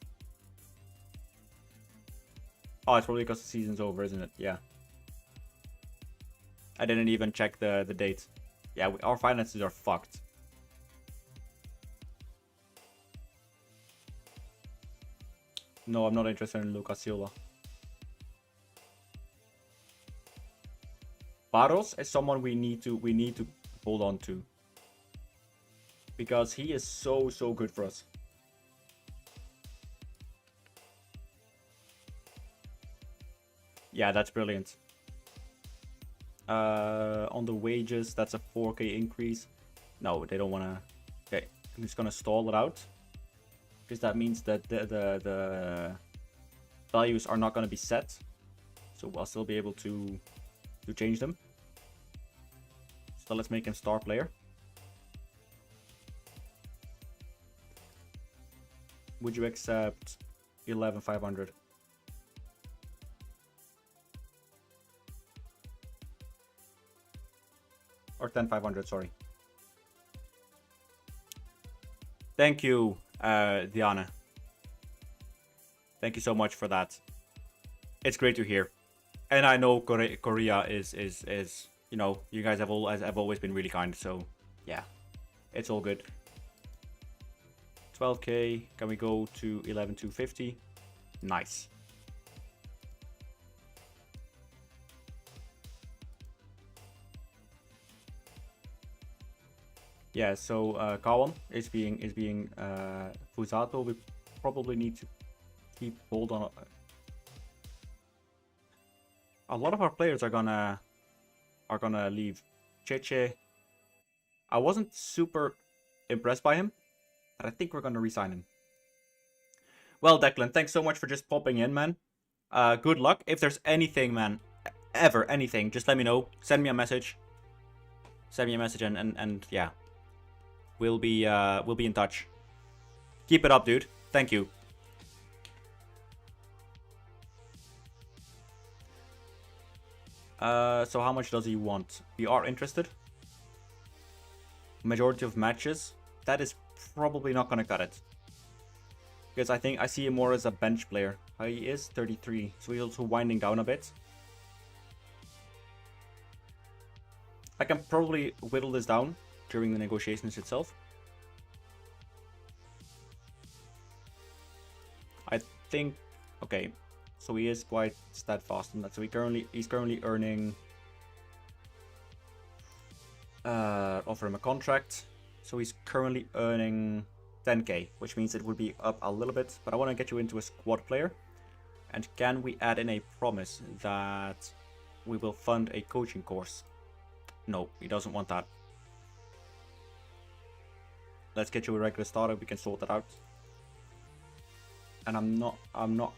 Oh, it's probably because the season's over, isn't it? Yeah. I didn't even check the date. Yeah, our finances are fucked. No, I'm not interested in Lucas Silva. Barros is someone we need to hold on to. Because he is so good for us. Yeah, that's brilliant. On the wages, that's a 4k increase. No, they don't want to. Okay, I'm just gonna stall it out, because that means that the values are not gonna be set, so I'll still be able to change them. So let's make him star player. Would you accept 11,500? Or 10,500, sorry. Thank you, Diana. Thank you so much for that. It's great to hear. And I know Korea is you know, you guys have always been really kind, so yeah. It's all good. 12k, can we go to 11,250? Nice. Yeah, so Kawan is being Fusato. We probably need to keep hold on. A lot of our players are gonna leave. Cheche, I wasn't super impressed by him, but I think we're gonna resign him. Well, Declan, thanks so much for just popping in, man. Good luck. If there's anything, man, ever anything, just let me know. Send me a message. Send me a message, and yeah. We'll be in touch. Keep it up, dude. Thank you. So how much does he want? We are interested. Majority of matches. That is probably not gonna cut it. Because I think I see him more as a bench player. He is 33, so he's also winding down a bit. I can probably whittle this down during the negotiations itself. I think, okay, so he is quite steadfast in that. So he's currently earning, offer him a contract. So he's currently earning 10k, which means it would be up a little bit, but I want to get you into a squad player. And can we add in a promise that we will fund a coaching course? No, he doesn't want that. Let's get you a regular starter. We can sort that out. And I'm not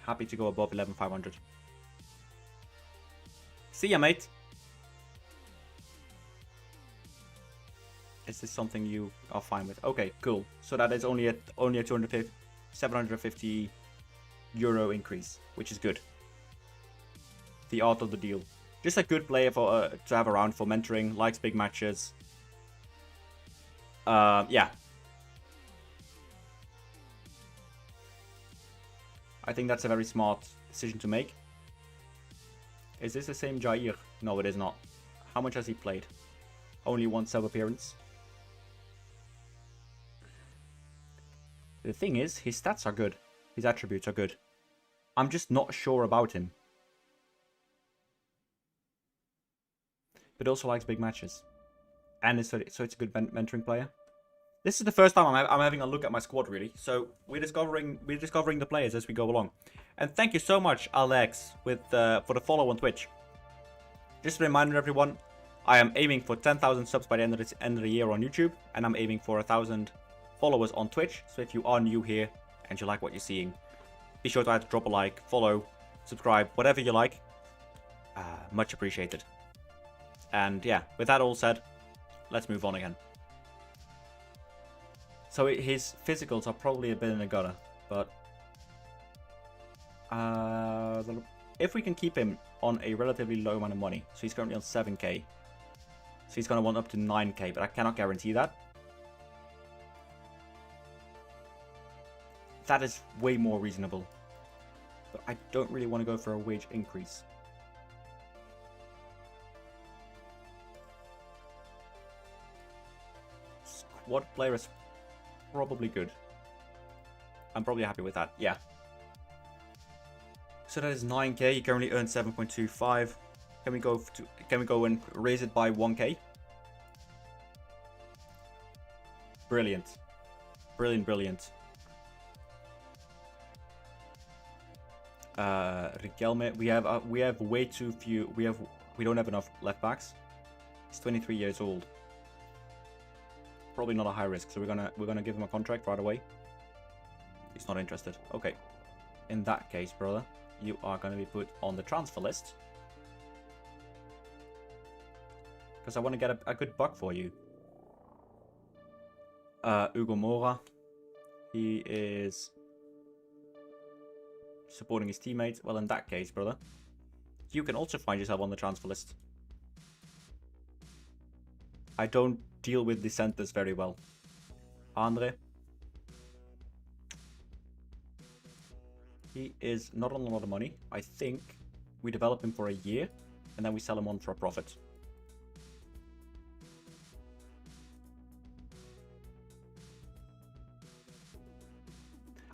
happy to go above 11,500. See ya, mate. Is this something you are fine with? Okay, cool. So that is only a 750 euro increase, which is good. The art of the deal. Just a good player for to have around for mentoring. Likes big matches. Yeah. I think that's a very smart decision to make. Is this the same Jair? No, it is not. How much has he played? Only one sub appearance. The thing is, his stats are good. His attributes are good. I'm just not sure about him. But also likes big matches. And so it's a good mentoring player. This is the first time I'm having a look at my squad, really. So we're discovering the players as we go along. And thank you so much, Alex, for the follow on Twitch. Just a reminder, everyone, I am aiming for 10,000 subs by the end of the year on YouTube, and I'm aiming for 1,000 followers on Twitch. So if you are new here and you like what you're seeing, be sure to either drop a like, follow, subscribe, whatever you like. Much appreciated. And yeah, with that all said, let's move on again. So his physicals are probably a bit in the gutter, but if we can keep him on a relatively low amount of money, so he's currently on 7k, so he's going to want up to 9k, but I cannot guarantee that. That is way more reasonable, but I don't really want to go for a wage increase. Squad player is probably good. I'm probably happy with that. Yeah. So that is 9k. He currently earns 7.25. Can we go and raise it by 1k? Brilliant. Brilliant. Riquelme, we have way too few. We don't have enough left backs. He's 23 years old. Probably not a high risk, so we're gonna give him a contract right away. He's not interested. Okay. In that case, brother, you are gonna be put on the transfer list. Because I want to get a good buck for you. Hugo Mora. He is supporting his teammates. Well, in that case, brother, you can also find yourself on the transfer list. I don't deal with dissenters very well. Andre. He is not on a lot of money. I think we develop him for a year and then we sell him on for a profit.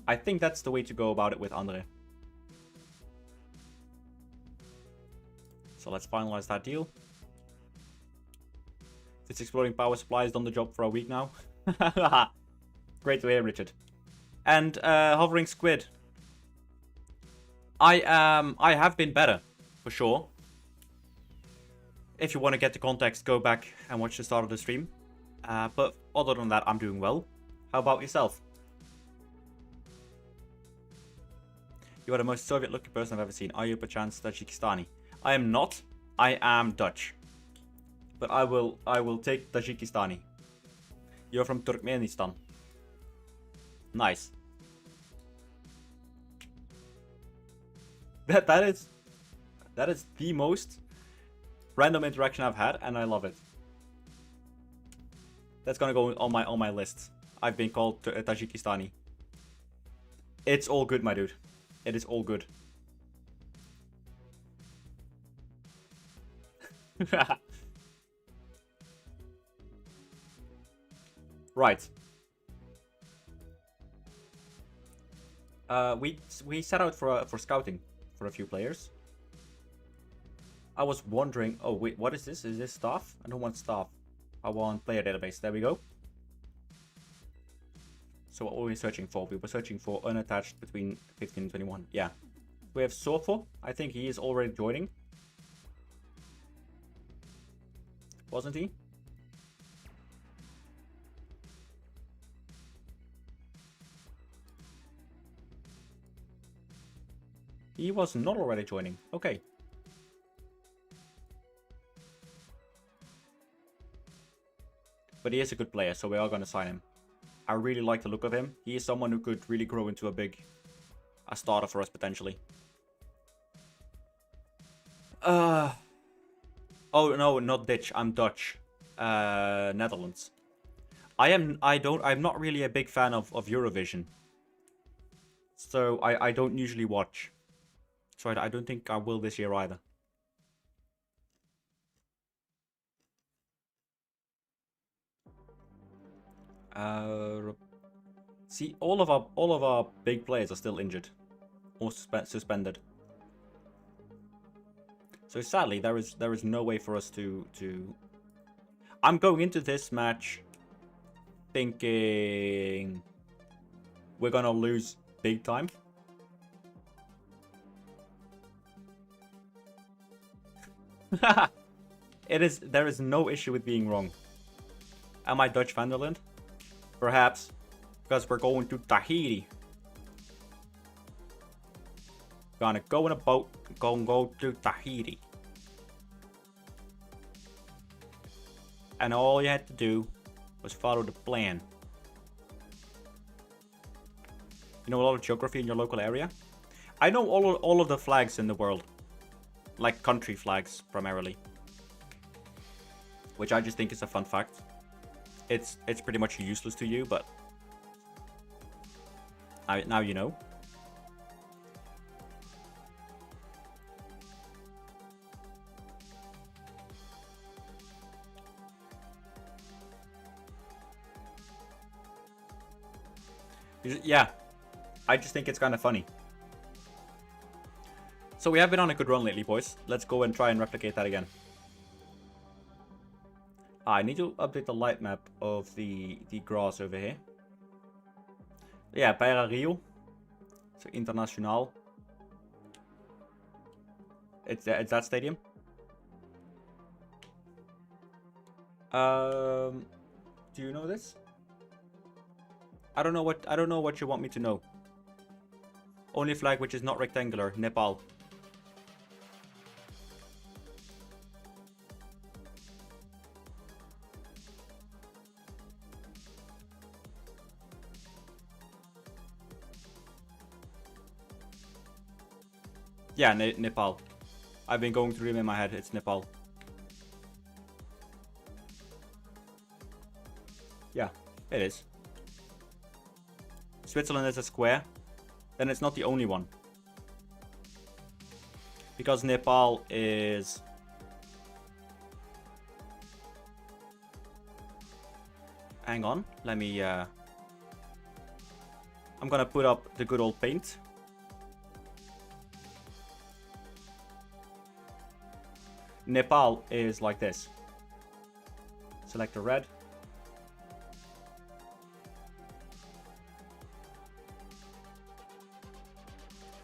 I think that's the way to go about it with Andre. So let's finalize that deal. This exploding power supply has done the job for a week now. Great to hear, Richard. And hovering squid. I have been better, for sure. If you want to get the context, go back and watch the start of the stream. But other than that, I'm doing well. How about yourself? You are the most Soviet-looking person I've ever seen. Are you perchance Tajikistani? I am not. I am Dutch. But I will take Tajikistani. You're from Turkmenistan. Nice. That is the most random interaction I've had, and I love it. That's gonna go on my list. I've been called Tajikistani. It's all good, my dude. It is all good. Right. We set out for scouting for a few players. I was wondering. Oh wait, what is this? Is this staff? I don't want staff. I want player database. There we go. So what were we searching for? We were searching for unattached between 15 and 21. Yeah. We have Sofo. I think he is already joining. Wasn't he? He was not already joining. Okay. But he is a good player, so we are going to sign him. I really like the look of him. He is someone who could really grow into a starter for us potentially. Oh no, not Ditch. I'm Dutch. Netherlands. I'm not really a big fan of Eurovision. So I don't usually watch. So I don't think I will this year either. See, all of our big players are still injured or suspended. So sadly, there is no way for us to. I'm going into this match thinking we're gonna lose big time. There is no issue with being wrong. Am I Dutch Vanderland? Perhaps. Because we're going to Tahiti. Gonna go in a boat. Gonna go to Tahiti. And all you had to do was follow the plan. You know a lot of geography in your local area? I know all of the flags in the world. Like country flags, primarily. Which I just think is a fun fact. It's pretty much useless to you, but now you know. Yeah, I just think it's kind of funny. So we have been on a good run lately, boys. Let's go and try and replicate that again. I need to update the light map of the grass over here. Yeah, Beira Rio. So Internacional. It's that stadium. Do you know this? I don't know what you want me to know. Only flag which is not rectangular, Nepal. Yeah, Nepal. I've been going through them in my head. It's Nepal. Yeah, it is. Switzerland is a square. Then it's not the only one. Because Nepal is... Hang on. Let me... I'm gonna put up the good old paint. Nepal is like this. Select the red.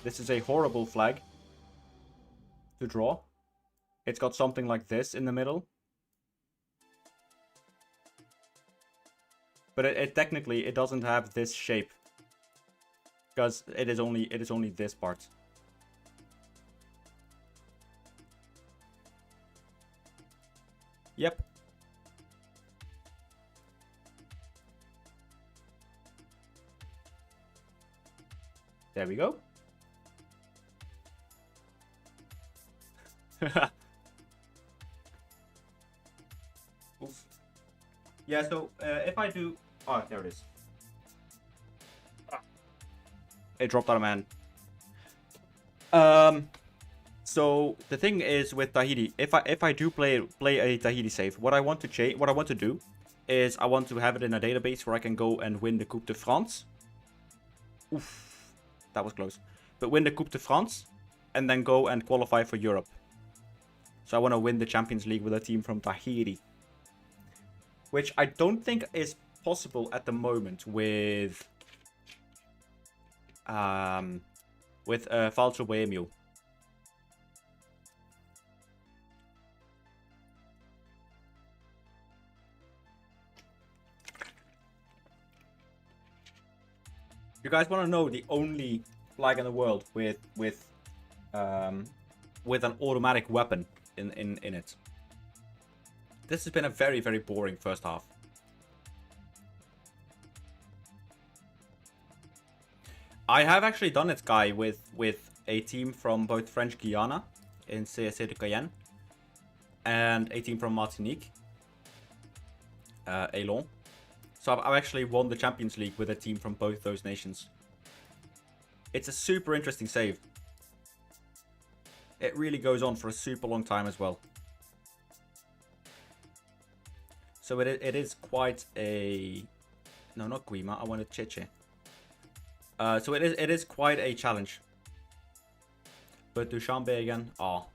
This is a horrible flag to draw. It's got something like this in the middle. But it technically it doesn't have this shape. Because it is only this part. Yep. There we go. Oof. Yeah, so if I do... Oh, there it is. It dropped out of my hand. So the thing is with Tahiti, if I do play a Tahiti save, what I want to do is I want to have it in a database where I can go and win the Coupe de France. Oof, that was close. But win the Coupe de France and then go and qualify for Europe. So I want to win the Champions League with a team from Tahiti. Which I don't think is possible at the moment with Falso Bohemio. You guys want to know the only flag in the world with an automatic weapon in it? This has been a very, very boring first half. I have actually done it, Guy, with a team from both French Guiana in CSC de Cayenne and a team from Martinique, Elon. So I've actually won the Champions League with a team from both those nations. It's a super interesting save. It really goes on for a super long time as well. So it is quite a... No, not Guima. I wanted Cheche. So it is quite a challenge. But Dushanbe again. Oh.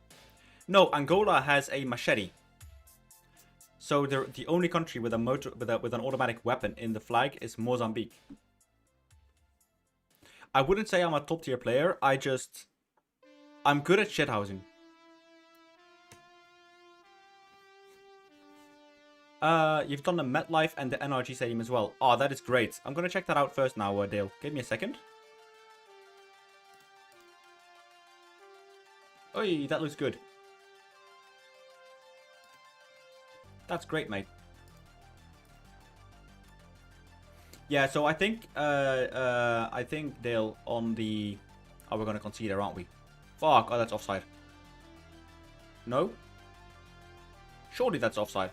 No, Angola has a machete. So the only country with an automatic weapon in the flag is Mozambique. I wouldn't say I'm a top tier player. I'm good at shithousing. You've done the MetLife and the NRG Stadium as well. Oh, that is great. I'm gonna check that out first now, Dale. Give me a second. Oi, that looks good. That's great, mate. Yeah, so I think Dale on the... Oh, we're gonna concede there, aren't we? Fuck, oh, that's offside. No? Surely that's offside.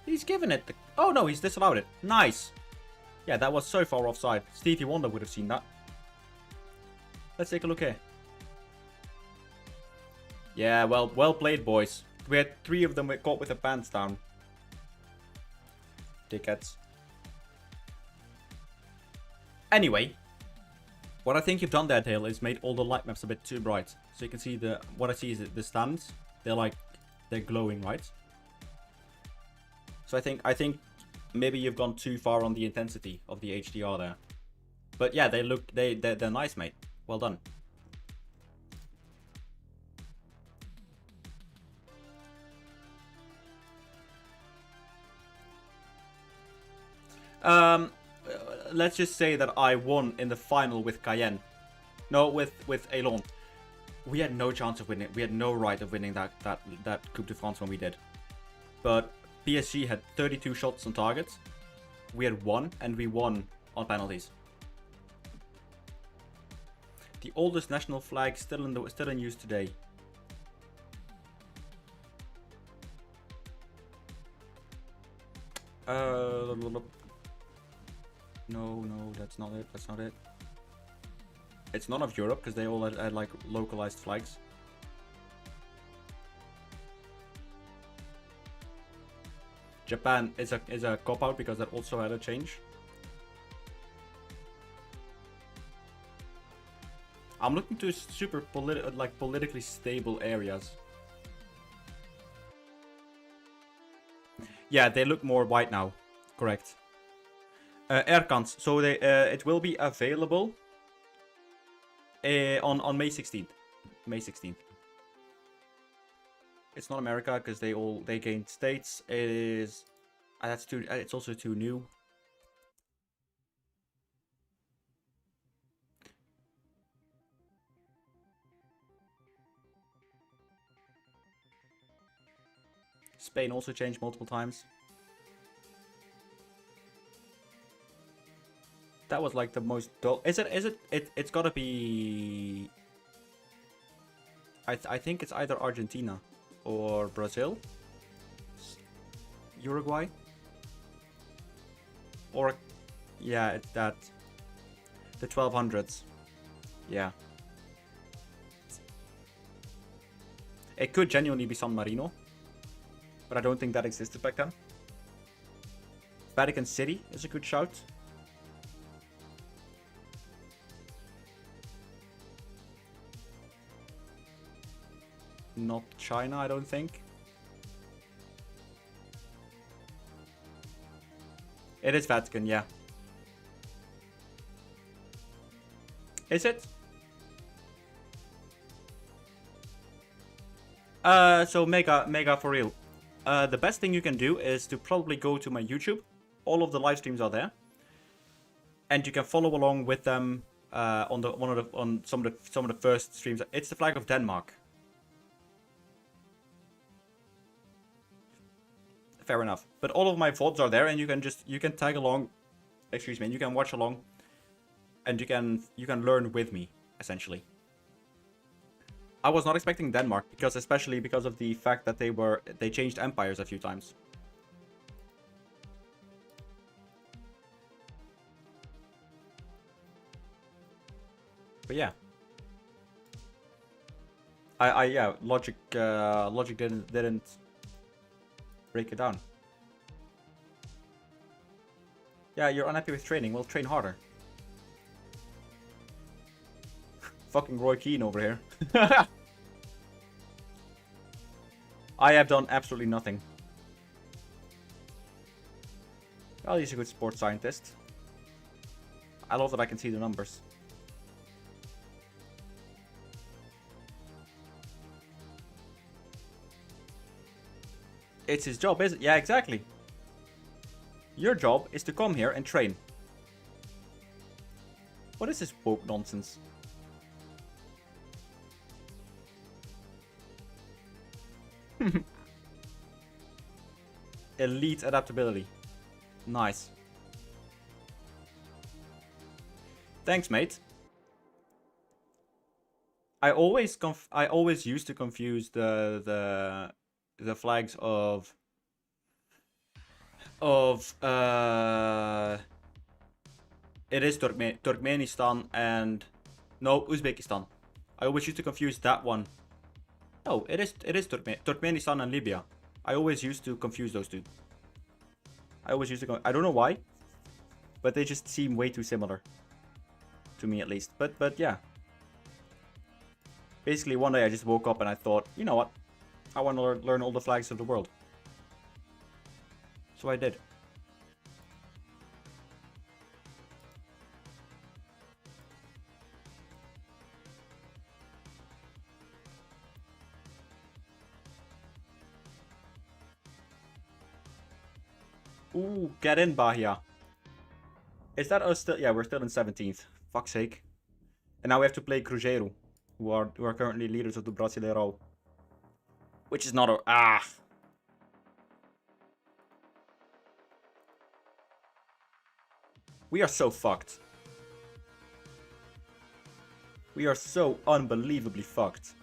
He's given it the... Oh, no, he's disallowed it. Nice. Yeah, that was so far offside. Stevie Wonder would have seen that. Let's take a look here. Yeah, well played, boys. We had 3 of them caught with their pants down. Dickheads. Anyway, what I think you've done there, Dale, is made all the light maps a bit too bright. So you can see what I see is the stands. They're glowing, right? So I think maybe you've gone too far on the intensity of the HDR there. But yeah, they're nice, mate. Well done. Let's just say that I won in the final with Cayenne. No, with Elon. We had no chance of winning. We had no right of winning that Coupe de France when we did. But PSG had 32 shots on target. We had 1, and we won on penalties. The oldest national flag still in use today. No, that's not it. That's not it. It's none of Europe because they all had like localized flags. Japan is a cop out because that also had a change. I'm looking to super politically stable areas. Yeah, they look more white now. Correct. Aircans. So it will be available on May 16th. May 16th. It's not America because they gained states. It is. That's too. It's also too new. Spain also changed multiple times. That was like the most dull. It's gotta be. I think it's either Argentina or Brazil, Uruguay, or yeah, it's that. The 1200s. Yeah. It could genuinely be San Marino, but I don't think that existed back then. Vatican City is a good shout. Not China, I don't think. It is Vatican, yeah. Is it? So mega for real. The best thing you can do is to probably go to my YouTube. All of the live streams are there, and you can follow along with them on some of the first streams. It's the flag of Denmark. Fair enough. But all of my VODs are there, and you can tag along. Excuse me. And you can watch along, and you can learn with me essentially. I was not expecting Denmark especially because of the fact that they changed empires a few times. But yeah. Yeah, logic didn't break it down. Yeah, you're unhappy with training. Well, train harder. Fucking Roy Keane over here. I have done absolutely nothing. Well, he's a good sports scientist. I love that I can see the numbers. It's his job, is it? Yeah, exactly. Your job is to come here and train. What is this woke nonsense? Elite adaptability. Nice. Thanks, mate. I always used to confuse the flags of it is Turkmenistan and no, Uzbekistan. I always used to confuse that one. No, it is Turkmenistan and Libya. I always used to confuse those two. I don't know why, but they just seem way too similar to me, at least. But yeah. Basically, one day I just woke up and I thought, you know what? I want to learn all the flags of the world. So I did. Ooh, get in, Bahia. Is that us still? Yeah, we're still in 17th. Fuck's sake. And now we have to play Cruzeiro, who are currently leaders of the Brasileirão. Which is not a... We are so fucked. We are so unbelievably fucked.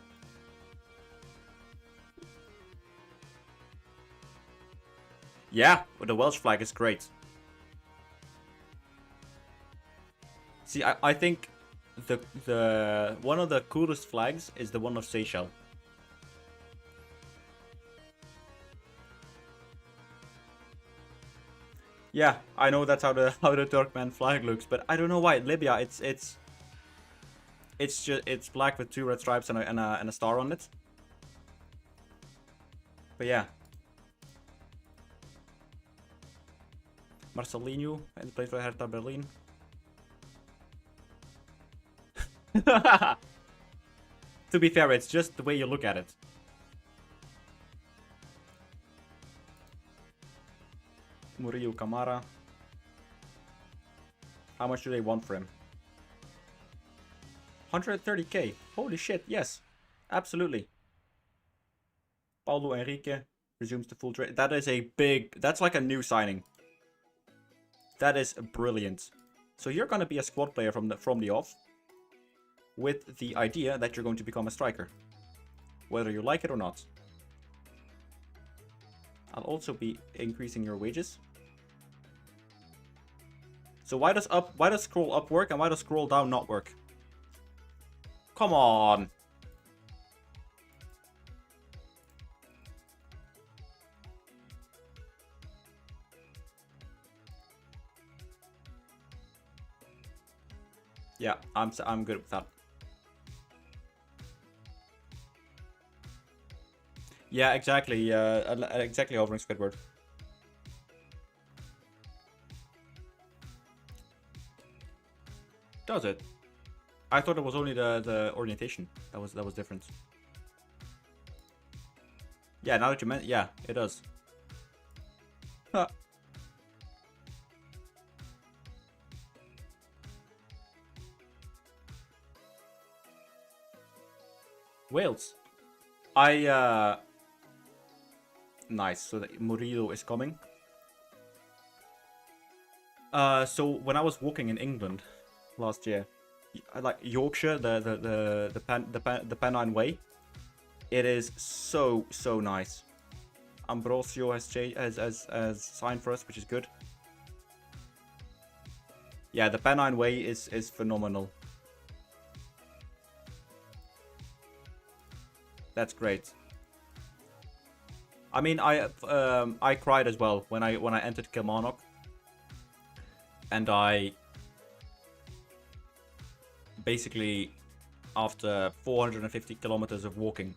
Yeah, but the Welsh flag is great. See, I think the one of the coolest flags is the one of Seychelles. Yeah, I know that's how the Turkmen flag looks, but I don't know why. Libya, it's black with 2 red stripes and a star on it. But yeah. Marcelinho and played for Hertha Berlin. To be fair, it's just the way you look at it. Murillo Camara. How much do they want for him? 130k. Holy shit, yes. Absolutely. Paulo Henrique resumes the full trade. That is a big... That's like a new signing. That is brilliant. So you're going to be a squad player from the off. With the idea that you're going to become a striker. Whether you like it or not. I'll also be increasing your wages. So why does scroll up work and why does scroll down not work? Come on. Yeah, I'm good with that. Yeah, exactly. Exactly, hovering Squidward. Does it? I thought it was only the orientation that was different. Yeah, now that you meant, yeah, it does. Huh. Wales. Nice, so that Murillo is coming. So when I was walking in England last year, like Yorkshire, the Pennine Way, it is so nice. Ambrosio has signed for us, which is good. Yeah, the Pennine Way is phenomenal. That's great. I mean, I cried as well when I entered Kilmarnock, and I basically, after 450 kilometers of walking,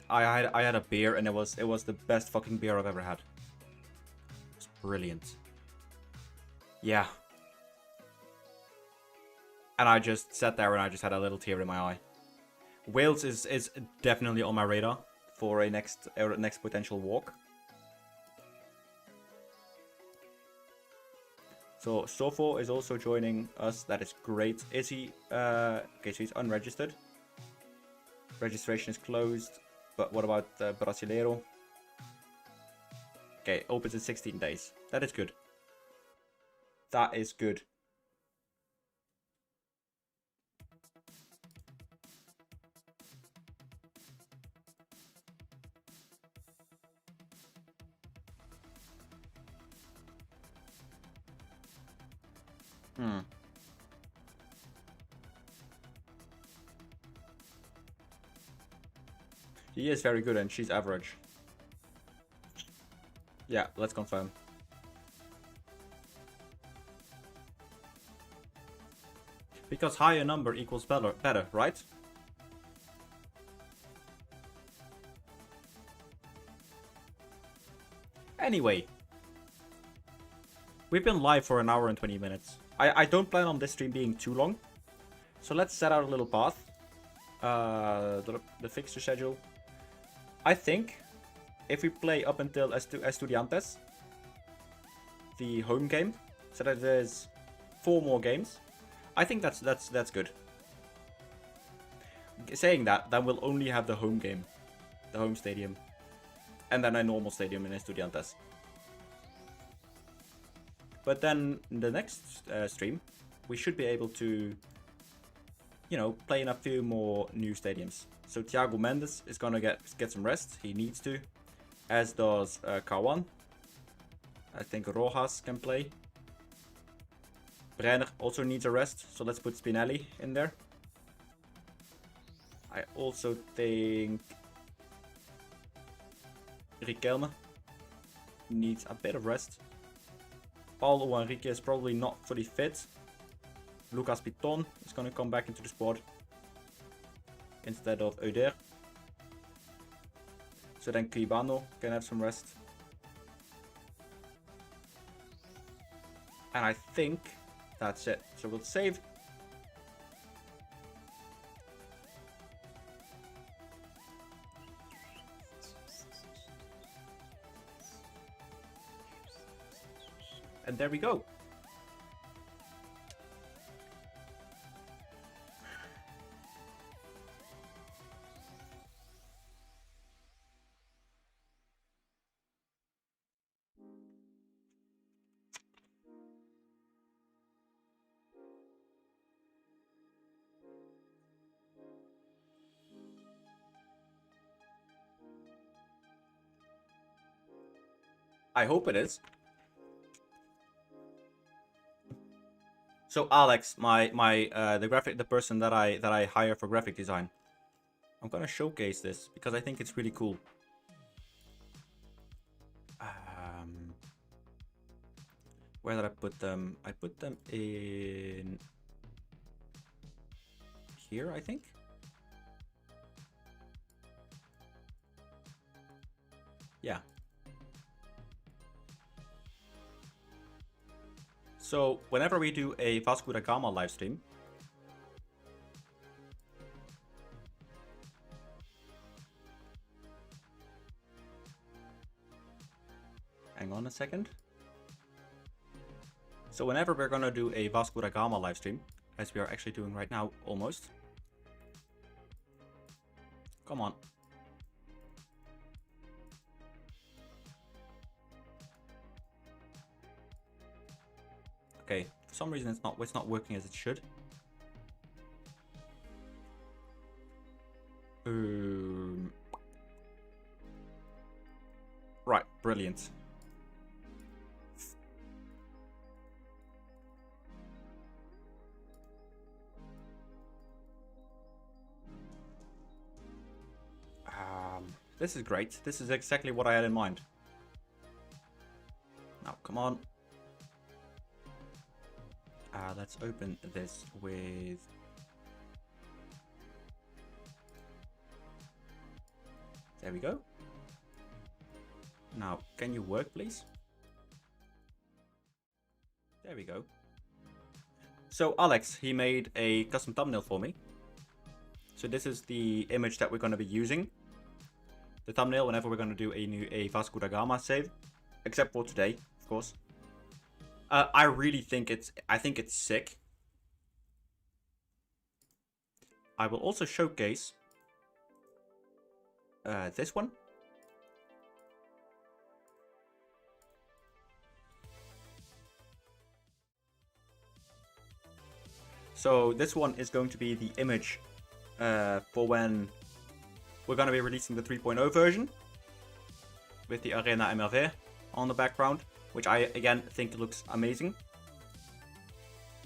I had a beer, and it was the best fucking beer I've ever had. It's brilliant. Yeah. And I just sat there and I just had a little tear in my eye. Wales is definitely on my radar for a next potential walk. So Sofo is also joining us. That is great. Is he? Okay, so he's unregistered. Registration is closed. But what about Brasileiro? Okay, opens in 16 days. That is good. That is good. He is very good and she's average. Yeah, let's confirm. Because higher number equals better, right? Anyway. We've been live for 1 hour and 20 minutes. I don't plan on this stream being too long. So let's set out a little path. The fixture schedule. I think if we play up until Estudiantes, the home game, so that there's 4 more games, I think that's good. Saying that, then we'll only have the home game, the home stadium, and then a normal stadium in Estudiantes. But then in the next stream, we should be able to, you know, play in a few more new stadiums. So Thiago Mendes is gonna get some rest. He needs to, as does Kawan. I think Rojas can play. Brenner also needs a rest, so let's put Spinelli in there. I also think Riquelme needs a bit of rest. Paulo Henrique is probably not fully fit. Lucas Piton is going to come back into the squad instead of Euder. So then Quibano can have some rest. And I think that's it. So we'll save. And there we go. I hope it is. So Alex, the person that I hire for graphic design, I'm gonna showcase this because I think it's really cool. Where did I put them? I put them in here, I think. Yeah. So whenever we do a Vasco da Gama live stream, hang on a second. So whenever we're gonna do a Vasco da Gama live stream, as we are actually doing right now, almost. Come on. Okay, for some reason it's not working as it should. Right, brilliant. This is great. This is exactly what I had in mind. Now, come on. Let's open this with... There we go. Now, can you work, please? There we go. So Alex, he made a custom thumbnail for me. So this is the image that we're going to be using. The thumbnail whenever we're going to do a Vasco da Gama save. Except for today, of course. I really think it's sick. I will also showcase this one. So this one is going to be the image for when we're going to be releasing the 3.0 version with the Arena MRV on the background, which I again think looks amazing.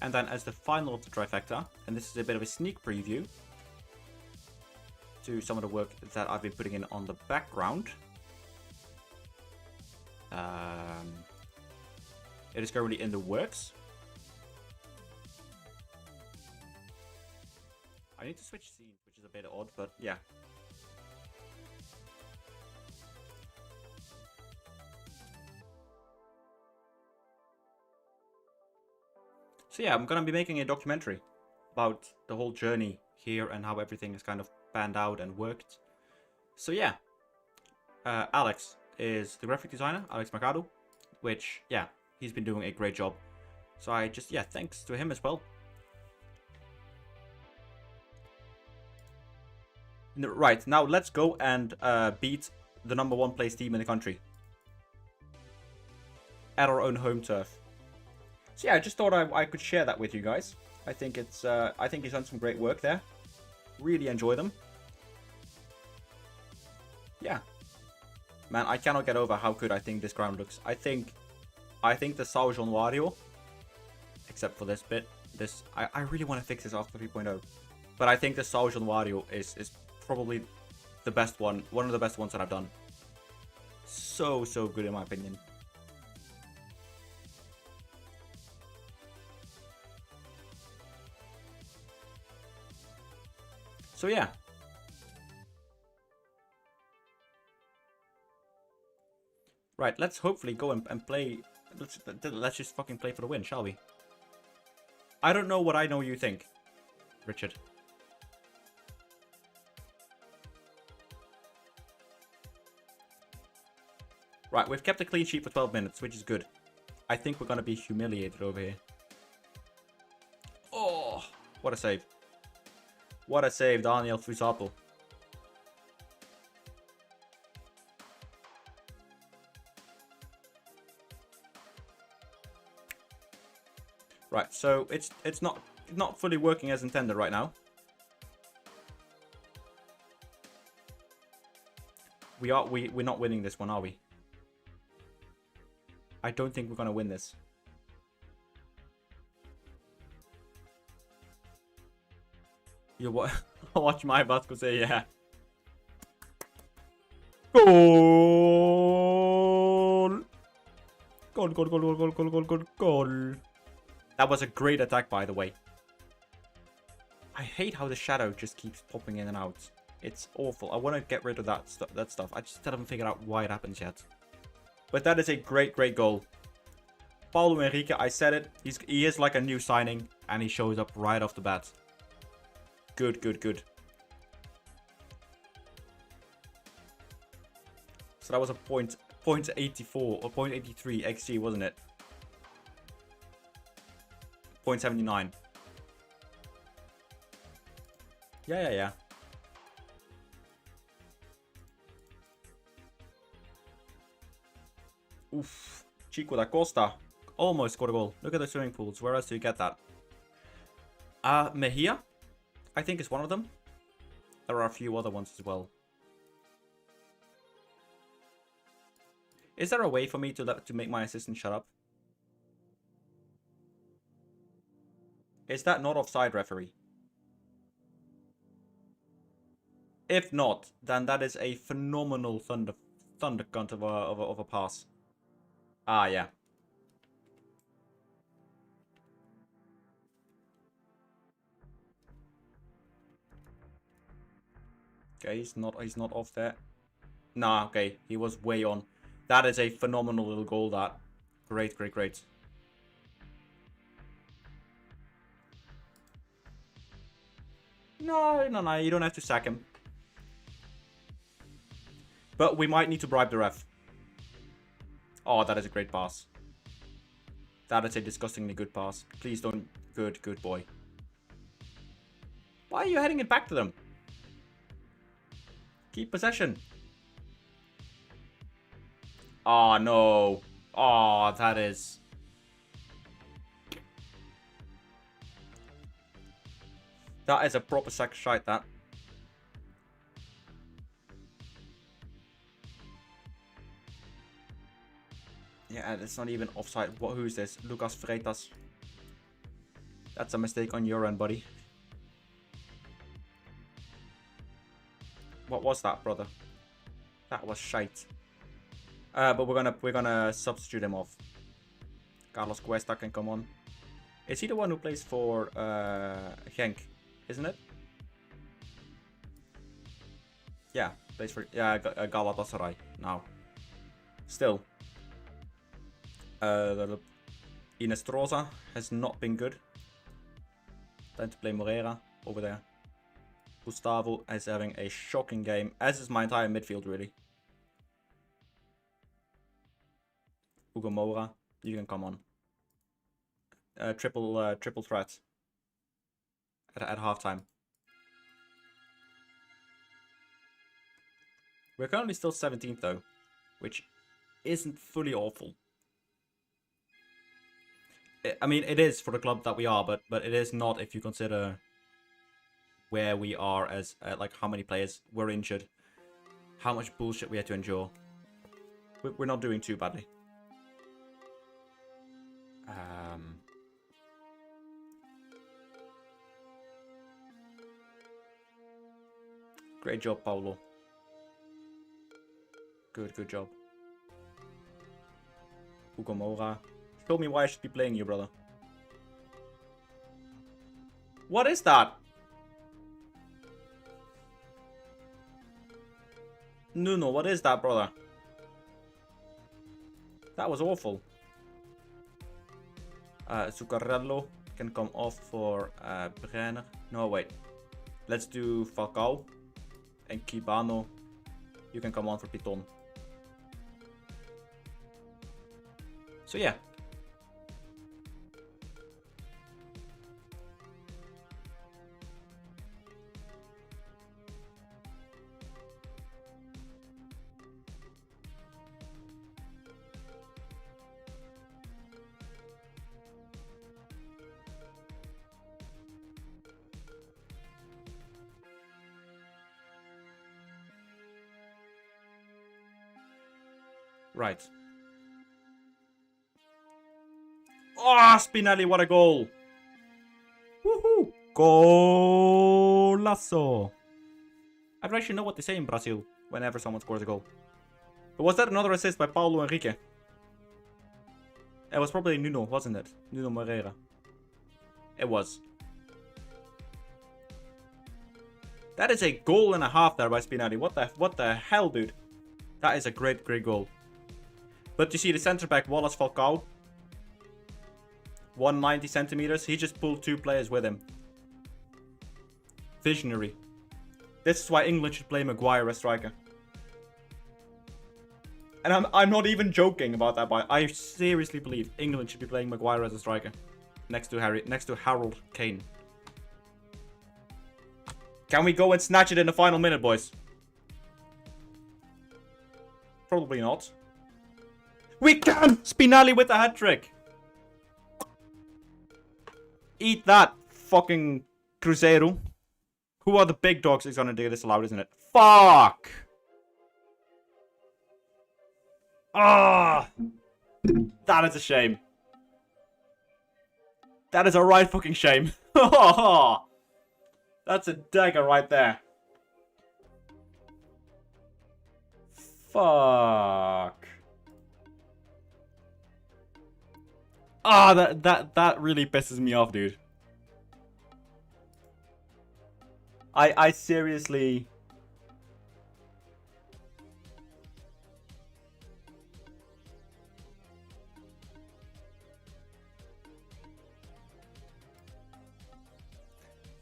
And then as the final of the trifecta, and this is a bit of a sneak preview to some of the work that I've been putting in on the background. It is currently in the works. I need to switch scenes, which is a bit odd, but yeah. So yeah, I'm gonna be making a documentary about the whole journey here and how everything is kind of panned out and worked. So yeah, Alex is the graphic designer, Alex Mercado, which, yeah, he's been doing a great job. So I just, yeah, thanks to him as well. Right, now let's go and beat the #1 place team in the country. At our own home turf. So yeah, I just thought I could share that with you guys. I think it's, I think he's done some great work there. Really enjoy them. Yeah. Man, I cannot get over how good I think this ground looks. I think the São Januário, except for this bit, I really want to fix this after 3.0. But I think the São Januário is probably the best one of the best ones that I've done. So good in my opinion. So yeah. Right, let's hopefully go and play. Let's just fucking play for the win, shall we? I don't know what I know you think, Richard. Right, we've kept a clean sheet for 12 minutes, which is good. I think we're going to be humiliated over here. Oh, what a save. What a save, Daniel Fusato. Right, so it's not fully working as intended right now. We're not winning this one, are we? I don't think we're gonna win this. You watch my Vasco say yeah. Goal! Goal. That was a great attack, by the way. I hate how the shadow just keeps popping in and out. It's awful. I want to get rid of that stuff. I just haven't figured out why it happens yet. But that is a great goal. Paulo Henrique, I said it. He is like a new signing, and he shows up right off the bat. Good. So that was a .84 or .83 XG, wasn't it? 0.79. Yeah. Oof. Chico da Costa. Almost scored a goal. Look at the swimming pools. Where else do you get that? Mejia, I think is one of them. There are a few other ones as well. Is there a way for me to make my assistant shut up? Is that not offside, referee? If not, then that is a phenomenal thunder cunt of a pass. Ah, yeah. Okay, he's not off there. Nah, okay, he was way on. That is a phenomenal little goal, that. Great, great, great. No, you don't have to sack him. But we might need to bribe the ref. Oh, that is a great pass. That is a disgustingly good pass. Please don't... Good boy. Why are you heading it back to them? Keep possession. Oh, no. Oh, that is... That is a proper sack shite, that. Yeah, it's not even offside. Who's this? Lucas Freitas. That's a mistake on your end, buddy. What was that, brother? That was shite. But we're gonna substitute him off. Carlos Cuesta can come on. Is he the one who plays for Genk? Isn't it? Yeah, plays for Galatasaray now. Still. Inestrosa has not been good. Time to play Moreira over there. Gustavo is having a shocking game, as is my entire midfield, really. Hugo Moura, you can come on. Triple threat at halftime. We're currently still 17th though, which isn't fully awful. I mean, it is for the club that we are, but it is not if you consider where we are as like how many players were injured, how much bullshit we had to endure. We're not doing too badly. Great job, Paulo. Good job. Hugo Moura. Show me why I should be playing you, brother. What is that? Nuno, what is that, brother? That was awful. Zuccarello can come off for Brenner. No, wait. Let's do Falcao. And Kibano, you can come on for Piton. So yeah. Right. Oh, Spinelli, what a goal. Woohoo. Golazo. I don't actually know what they say in Brazil whenever someone scores a goal. But was that another assist by Paulo Henrique? It was probably Nuno, wasn't it? Nuno Moreira. It was. That is a goal and a half there by Spinelli. What the hell, dude? That is a great goal. But you see the centre back, Wallace Falcao. 190 centimeters. He just pulled two players with him. Visionary. This is why England should play Maguire as striker. And I'm not even joking about that, but I seriously believe England should be playing Maguire as a striker. Next to Harold Kane. Can we go and snatch it in the final minute, boys? Probably not. We can! Spinelli with the hat-trick! Eat that, fucking Cruzeiro. Who are the big dogs is gonna do this allowed, isn't it? Fuck! Ah! That is a shame. That is a right fucking shame. That's a dagger right there. Fuck. Ah, that really pisses me off, dude. I seriously...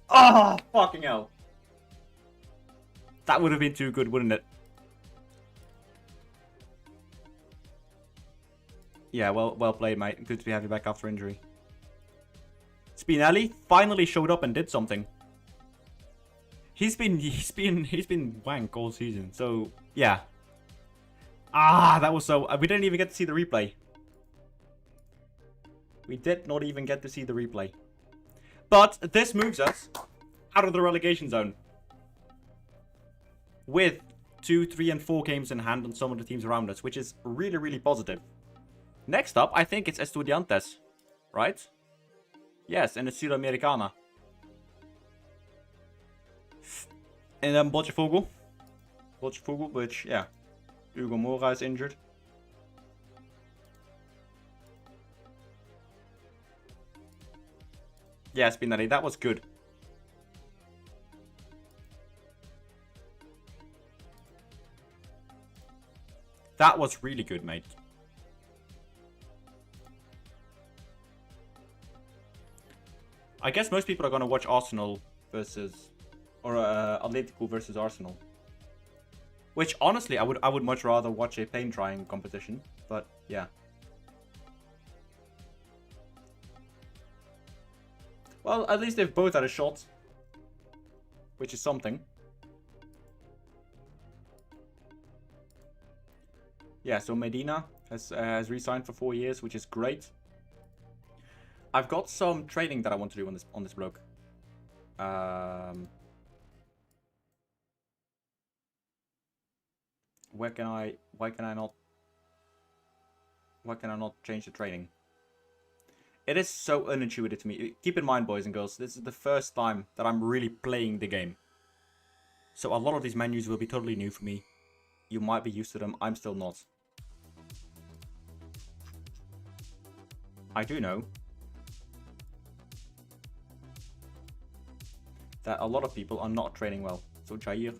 Oh, fucking hell. That would have been too good, wouldn't it? Yeah, well played, mate. Good to have you back after injury. Spinelli finally showed up and did something. He's been wank all season. So, yeah. Ah, that was so... We didn't even get to see the replay. We did not even get to see the replay. But this moves us out of the relegation zone. With 2, 3, and 4 games in hand on some of the teams around us, which is really, really positive. Next up, I think it's Estudiantes, right? Yes, in the Sudamericana. And then Botafogo. Botafogo, which, yeah. Hugo Moura is injured. Yeah, Spinelli, that was good. That was really good, mate. I guess most people are going to watch Arsenal versus... Or Atletico versus Arsenal. Which, honestly, I would much rather watch a paint-drying competition. But, yeah. Well, at least they've both had a shot. Which is something. Yeah, so Medina has re-signed for 4 years, which is great. I've got some training that I want to do on this bloke. Why can I not change the training? It is so unintuitive to me. Keep in mind, boys and girls, this is the first time that I'm really playing the game. So a lot of these menus will be totally new for me. You might be used to them, I'm still not. I do know that a lot of people are not training well. So Jair.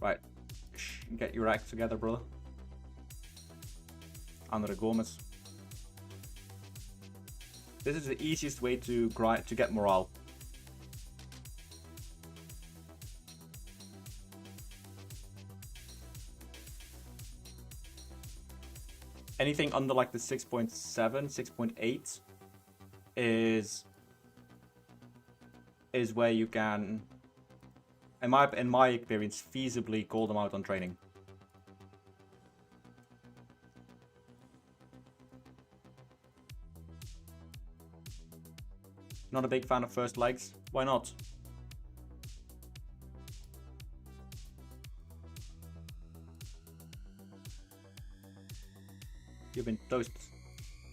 Right. Get your act together, brother. Andre Gomez. This is the easiest way to grind to get morale. Anything under like the 6.7, 6.8 is where you can, in my experience, feasibly call them out on training. Not a big fan of first legs. Why not? You've been toasted,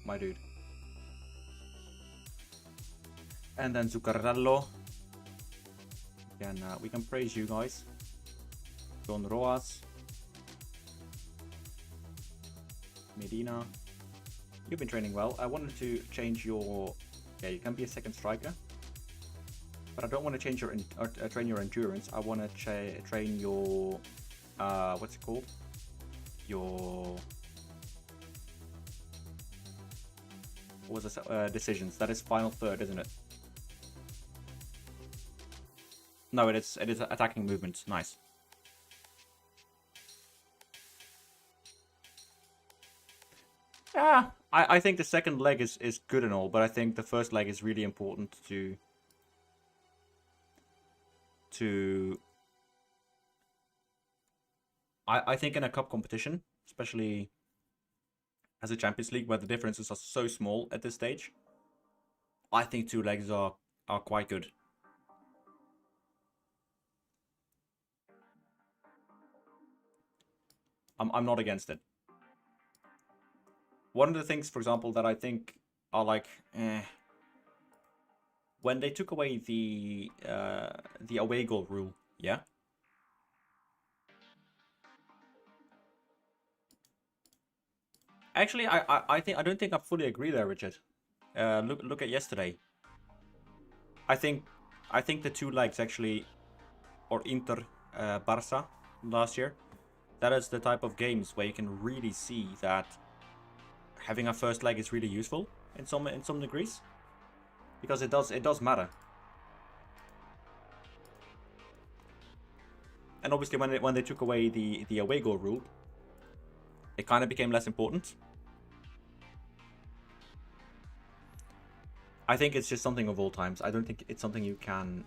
my dude. And then Zuccarello. We can praise you guys. Don Roas. Medina. You've been training well. I wanted to change your... Yeah, you can be a second striker. But I don't want to change your train your endurance. I want to train your... what's it called? Your... What was it? Decisions. That is final third, isn't it? No, it is attacking movement. Nice. Yeah, I think the second leg is good and all, but I think the first leg is really important to I think in a cup competition, especially as a Champions League where the differences are so small at this stage, I think 2 legs are quite good. I'm not against it. One of the things, for example, that I think are like, when they took away the away goal rule, yeah? Actually, I don't think I fully agree there, Richard. Look at yesterday. I think the two legs actually, or Inter, Barça last year, that is the type of games where you can really see that having a first leg is really useful in some degrees, because it does matter. And obviously when they took away the away goal rule, it kind of became less important. I think it's just something of all times. I don't think it's something you can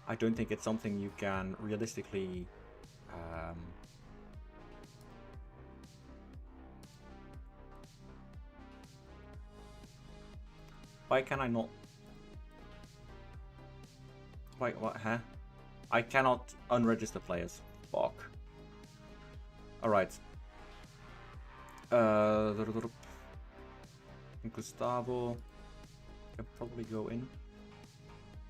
I don't think it's something you can realistically why can I not? Wait, what? Huh? I cannot unregister players. Fuck. Alright. Gustavo can probably go in.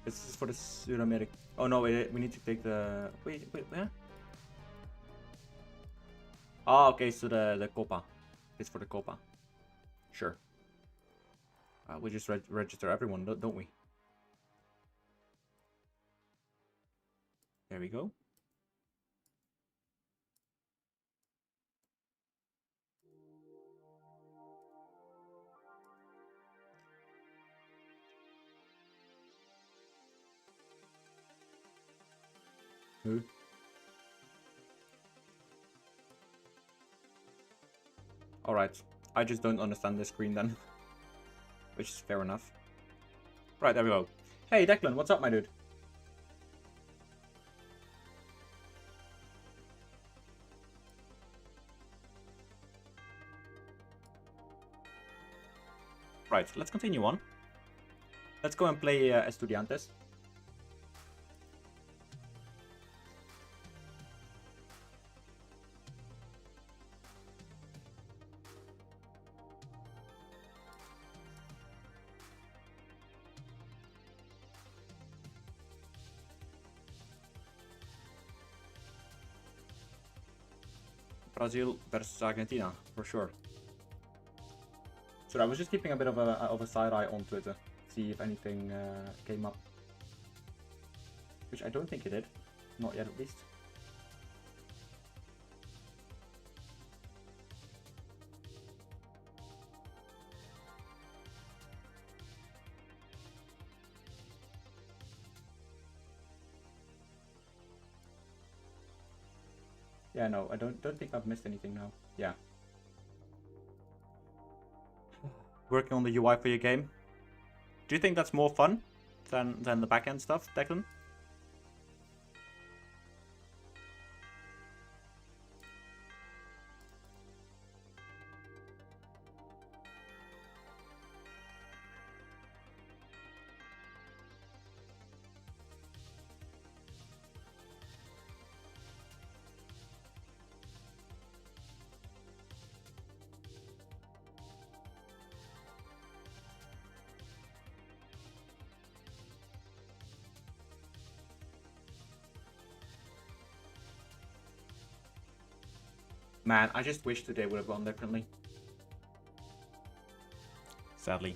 This is for the Sud-America. Oh no, we need to take the. Wait, where? Oh, okay, so the Copa. It's for the Copa. Sure. We just register everyone, don't we? There we go. Who? Alright. I just don't understand this screen then. Which is fair enough. Right, there we go. Hey, Declan, what's up, my dude? Right, let's continue on. Let's go and play Estudiantes. Brazil versus Argentina, for sure. So I was just keeping a bit of a side eye on Twitter, see if anything came up. Which I don't think it did. Not yet, at least. Yeah, no, I don't think I've missed anything now. Yeah. Working on the UI for your game. Do you think that's more fun than the backend stuff, Declan? Man, I just wish today would have gone differently. Sadly.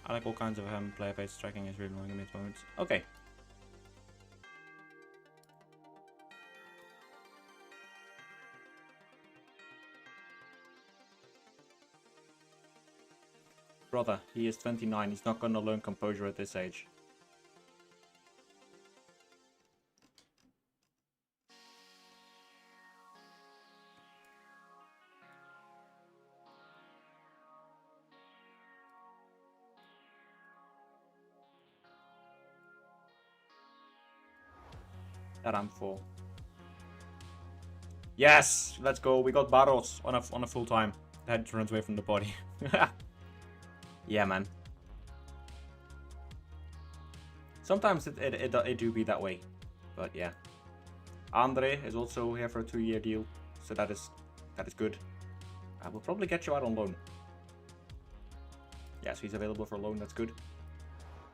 I like all kinds of player face tracking is really annoying in these moments. Okay. Brother, he is 29. He's not gonna learn composure at this age. That I'm for. Yes, let's go. We got Barros on a full time. The head turns away from the body. Yeah, man. Sometimes it do be that way, but yeah. Andre is also here for a 2-year deal, so that is good. We'll probably get you out on loan. Yeah, so he's available for loan, that's good.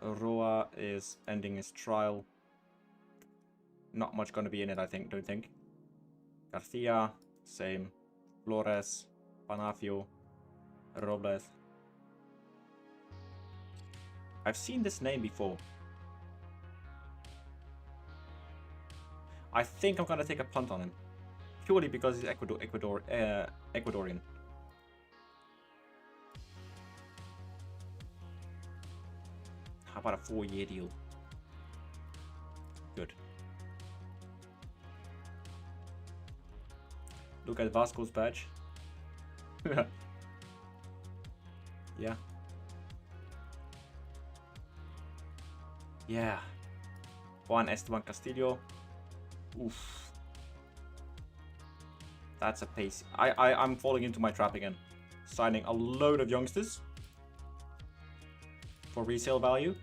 Roa is ending his trial. Not much gonna be in it, I think, don't think. Garcia, same. Flores, Panafio, Robles. I've seen this name before. I think I'm gonna take a punt on him. Purely because he's Ecuadorian. How about a 4-year deal? Good. Look at Vasco's badge. Yeah. Yeah. Juan Esteban Castillo. Oof. That's a pace. I'm falling into my trap again. Signing a load of youngsters for resale value.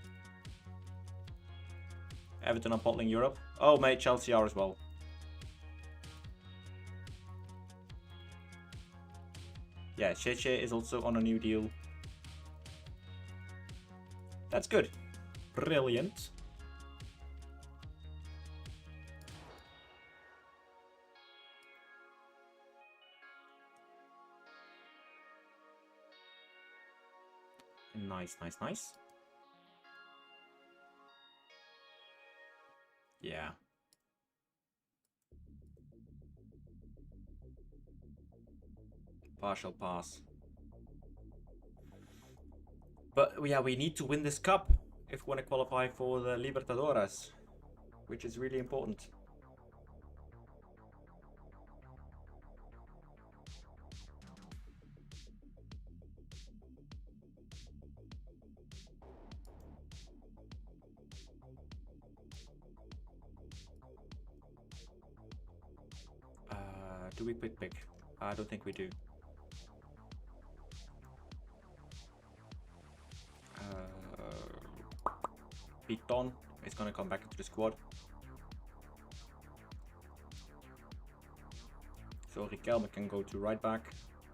Everton are bottling Europe. Oh, mate, Chelsea are as well. Yeah, Cheche is also on a new deal. That's good. Brilliant. Nice, nice, nice. Yeah. Partial pass. But yeah, we need to win this cup if we want to qualify for the Libertadores, which is really important. Do we quick pick? I don't think we do. Piton is gonna come back into the squad. So Riquelme can go to right back,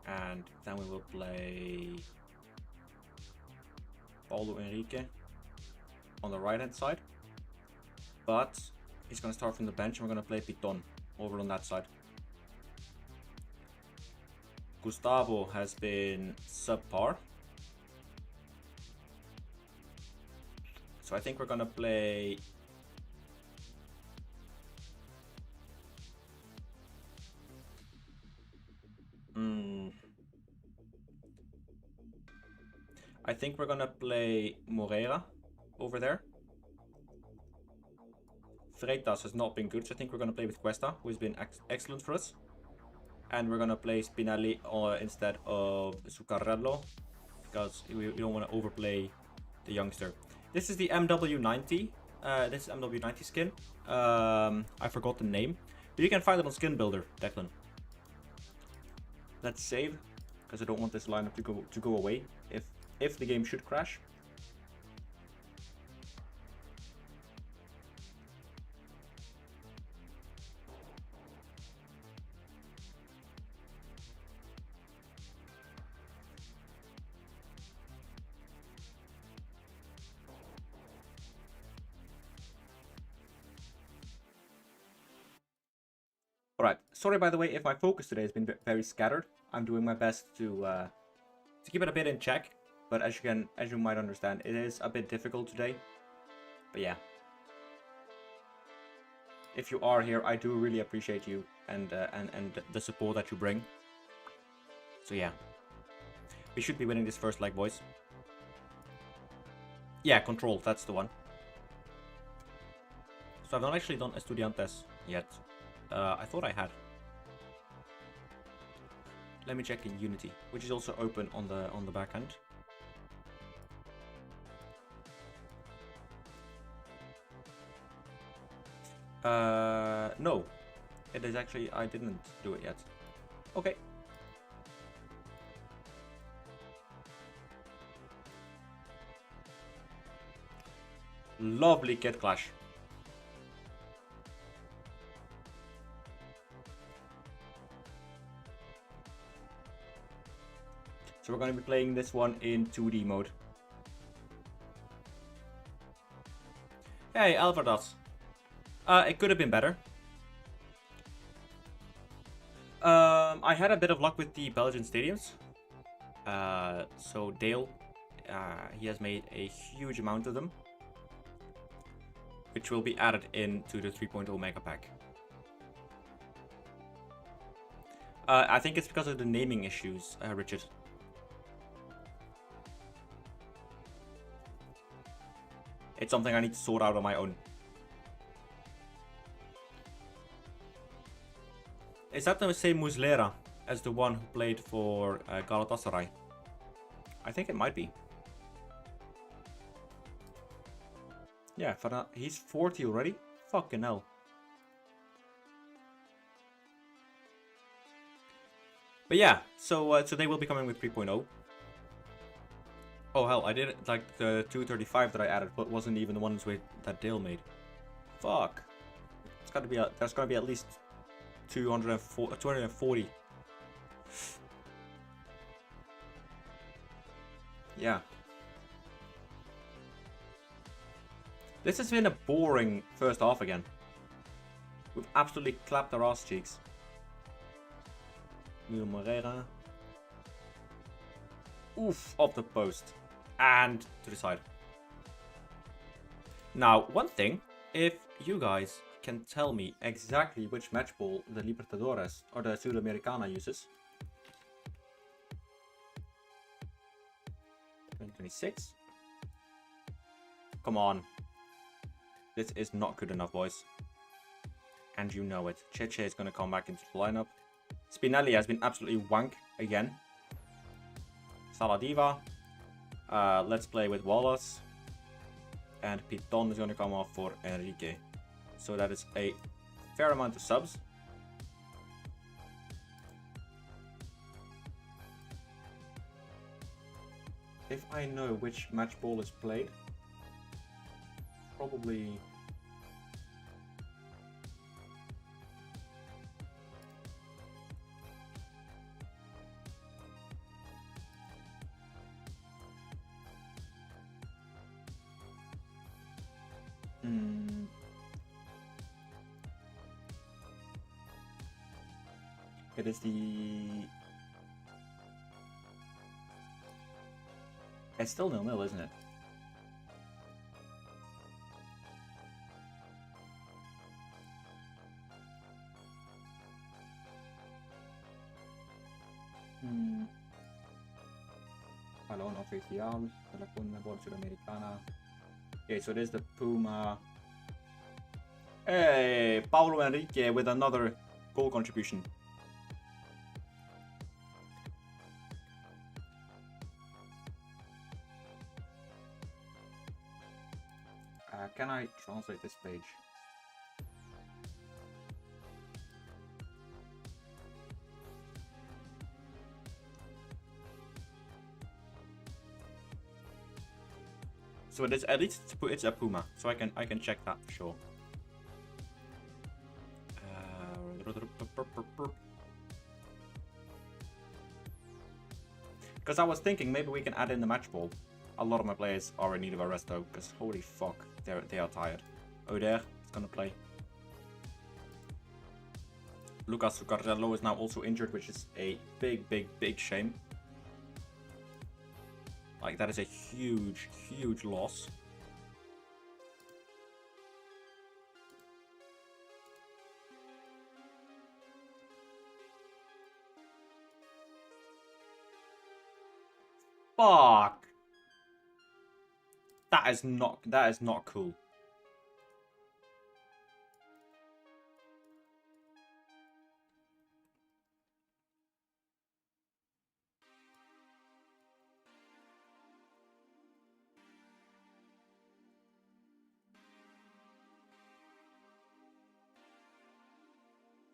and then we will play Paulo Henrique on the right hand side. But he's gonna start from the bench, and we're gonna play Piton over on that side. Gustavo has been subpar. So I think we're gonna play I think we're gonna play Moreira over there. Freitas has not been good, so I think we're gonna play with Cuesta, who has been excellent for us. And we're gonna play Spinelli instead of Zuccarello, because we don't want to overplay the youngster. This is the MW90. This is MW90 skin. I forgot the name, but you can find it on Skin Builder, Declan. Let's save, because I don't want this lineup to go away if the game should crash. Alright, sorry by the way if my focus today has been very scattered. I'm doing my best to keep it a bit in check, but as you might understand, it is a bit difficult today. But yeah, if you are here, I do really appreciate you and the support that you bring. So yeah, we should be winning this first leg, boys. Yeah, control, that's the one. So I've not actually done Estudiantes yet. I thought I had. Let me check in Unity, which is also open on the back end. No, it is actually, I didn't do it yet. Okay. Lovely kit clash. So we're going to be playing this one in 2D mode. Hey, Alvarez. It could have been better. I had a bit of luck with the Belgian stadiums. So Dale, he has made a huge amount of them, which will be added into the 3.0 Mega Pack. I think it's because of the naming issues, Richard. It's something I need to sort out on my own. Is that the same Muslera as the one who played for Galatasaray? I think it might be. Yeah, he's 40 already? Fucking hell. But yeah, so they will be coming with 3.0. Oh hell, I did like the 235 that I added, but wasn't even the ones that Dale made. Fuck. It's gotta be there's gotta be at least 240. Yeah. This has been a boring first half again. We've absolutely clapped our ass cheeks. Miguel Moreira. Oof, off the post. And to the side. Now, one thing, if you guys can tell me exactly which match ball the Libertadores or the Sudamericana uses. 2026. Come on. This is not good enough, boys. And you know it. Cheche is going to come back into the lineup. Spinelli has been absolutely wank again. Saladiva. Let's play with Wallace. And Piton is going to come off for Enrique. So that is a fair amount of subs. If I know which match ball is played, probably... It is the... It's still 0-0, isn't it? Balón oficial de la Conmebol Sudamericana. Okay, so there's the Puma. Hey, Paulo Enrique with another goal contribution. Can I translate this page? So it is, at least it's a Puma, so I can check that for sure. Because I was thinking maybe we can add in the match ball. A lot of my players are in need of a rest though, because holy fuck, they are tired. Oder is gonna play. Lucas Zuccarello is now also injured, which is a big shame. Like, that is a huge loss. Fuck. That is not cool.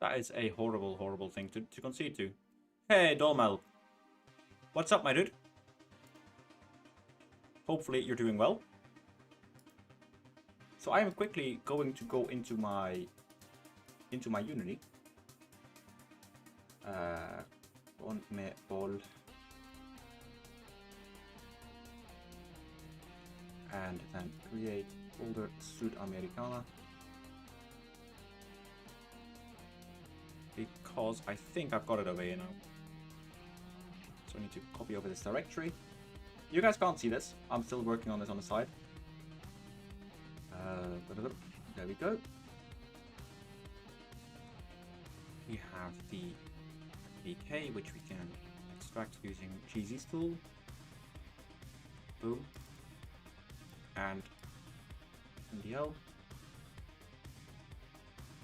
That is a horrible thing to concede to. Hey, Dolmel. What's up, my dude? Hopefully you're doing well. So I am quickly going to go into my Unity. and then create folder Sudamericana. Because I think I've got it over here now. So I need to copy over this directory. You guys can't see this. I'm still working on this on the side. There we go. We have the PK, which we can extract using Cheesy's tool. Boom. And MDL.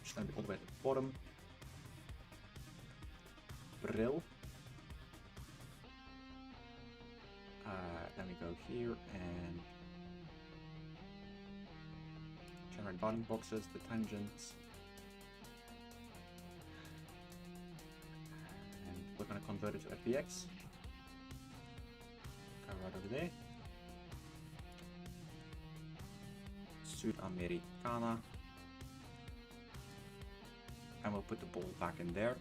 Just going to be all the way at the bottom. Brill. Then we go here and generate bounding boxes, the tangents. And we're going to convert it to FBX. Go right over there. Sudamericana. And we'll put the ball back in there.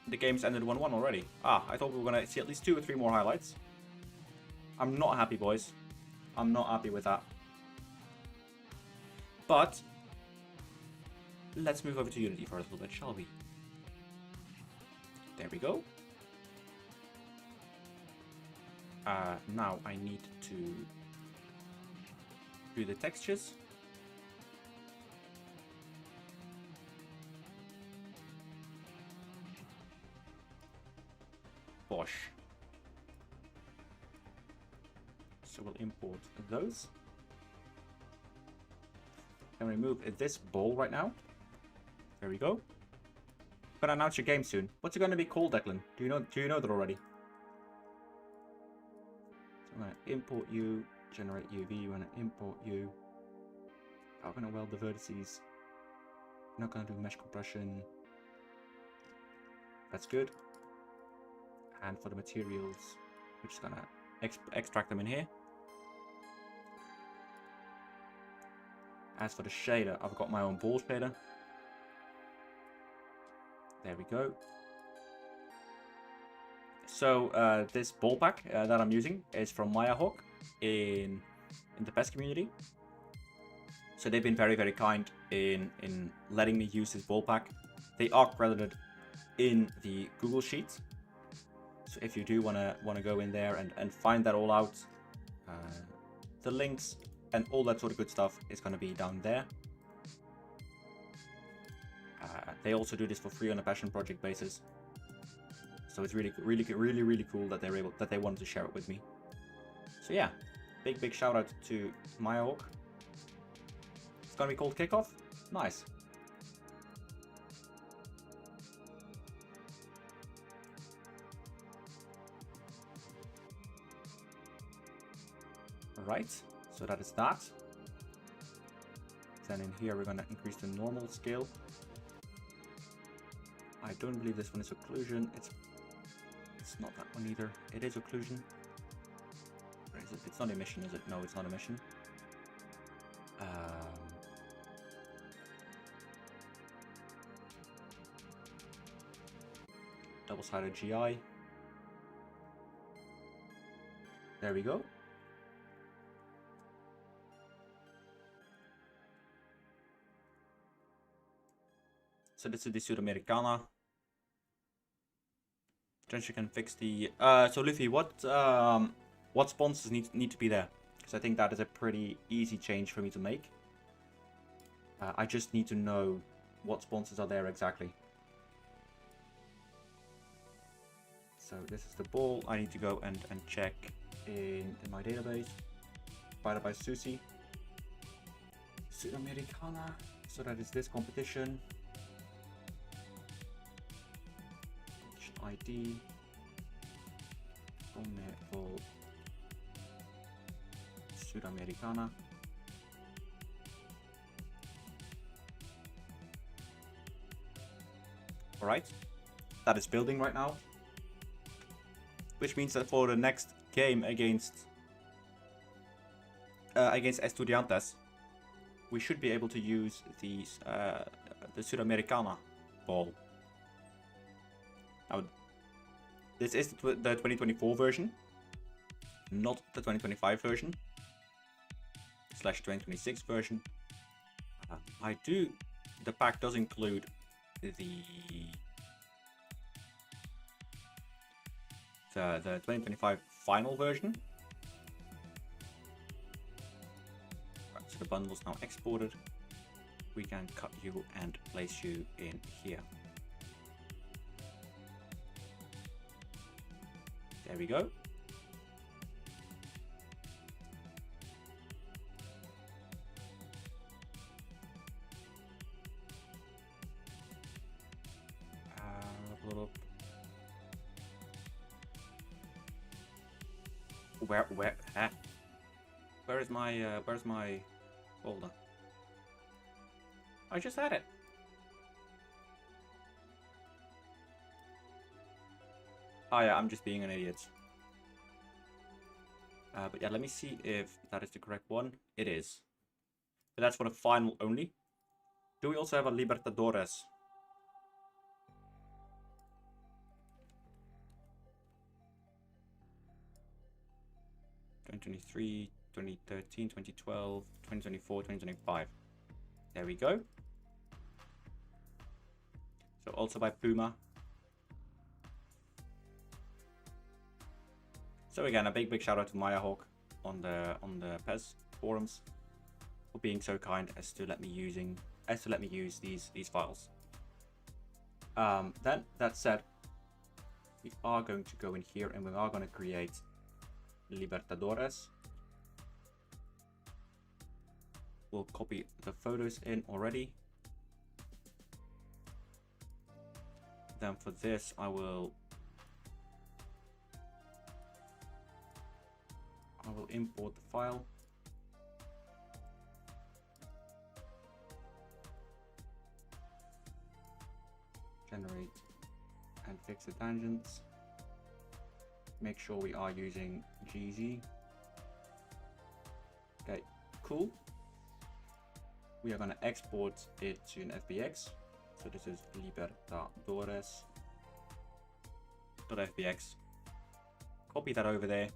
The game's ended 1-1 already. Ah, I thought we were going to see at least 2 or 3 more highlights. I'm not happy, boys. I'm not happy with that. But let's move over to Unity for a little bit, shall we? There we go. Now I need to do the textures. Bosh. So we'll import those. And remove this ball right now. There we go. I'm gonna announce your game soon. What's it gonna be called, Declan? Do you know that already? So I'm gonna import you, generate UV, we're gonna import you. I'm gonna weld the vertices. I'm not gonna do mesh compression. That's good. And for the materials, we're just gonna extract them in here. As for the shader, I've got my own ball shader. There we go. So this ball pack that I'm using is from Mayahawk in the PES community. So they've been very, very kind in letting me use this ball pack. They are credited in the Google Sheets. So if you do wanna go in there and find that all out, the links and all that sort of good stuff is gonna be down there. They also do this for free on a passion project basis. So it's really cool that they wanted to share it with me. So yeah, big shout out to Mayahawk. It's gonna be called Kickoff. Nice. Right, so that is that. Then in here we're going to increase the normal scale. I don't believe this one is occlusion. It's not that one either. It is occlusion. Or is it? It's not emission, is it? No, it's not emission. Double-sided GI. There we go. So this is the Sudamericana. Then you can fix the. So Luffy, what sponsors need to be there? Because I think that is a pretty easy change for me to make. I just need to know what sponsors are there exactly. So this is the ball. I need to go and check in my database. Provided by Susi. Sudamericana. So that is this competition. ID for Sudamericana. Alright, that is building right now, which means that for the next game against Estudiantes, we should be able to use the Sudamericana ball. Now, this is the 2024 version. not the 2025 version / 2026 version. The pack does include the 2025 final version. Right, so the bundle's now exported. We can cut you and place you in here. There we go. Where's my folder? I just had it. Oh yeah, I'm just being an idiot. But yeah, let me see if that is the correct one. It is. But that's for the final only. Do we also have a Libertadores? (2023, 2013, 2012, 2024, 2025). There we go. So also by Puma. So again, a big shout out to Maya Hawk on the PES forums for being so kind as to let me use these files. Then that said, we are going to go in here and we are going to create Libertadores. We'll copy the photos in already. Then for this, I will import the file. Generate and fix the tangents. Make sure we are using GZ. Okay, cool. We are going to export it to an FBX. So this is Libertadores.fbx. Copy that over there.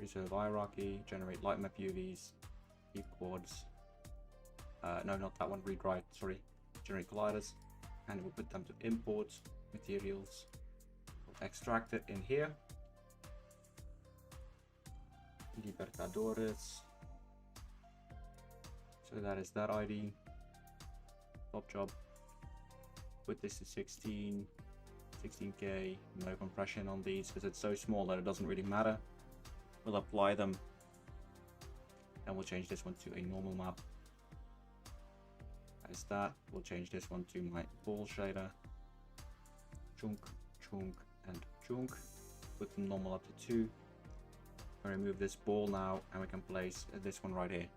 Reserve hierarchy, generate light map UVs, keep quads. No, not that one, read write, sorry. Generate colliders, and we'll put them to import materials. We'll extract it in here. Libertadores. So that is that ID. Top job. Put this to 16K. No compression on these because it's so small that it doesn't really matter. We'll apply them. And we'll change this one to a normal map. That is that. We'll change this one to my ball shader. Chunk, chunk, and chunk. Put the normal up to 2. I'll remove this ball now and we can place this one right here.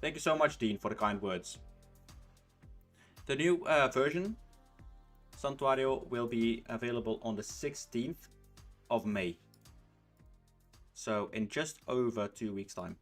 Thank you so much, Dean, for the kind words. The new version, Santuario, will be available on the 16th of May. So in just over 2 weeks' time.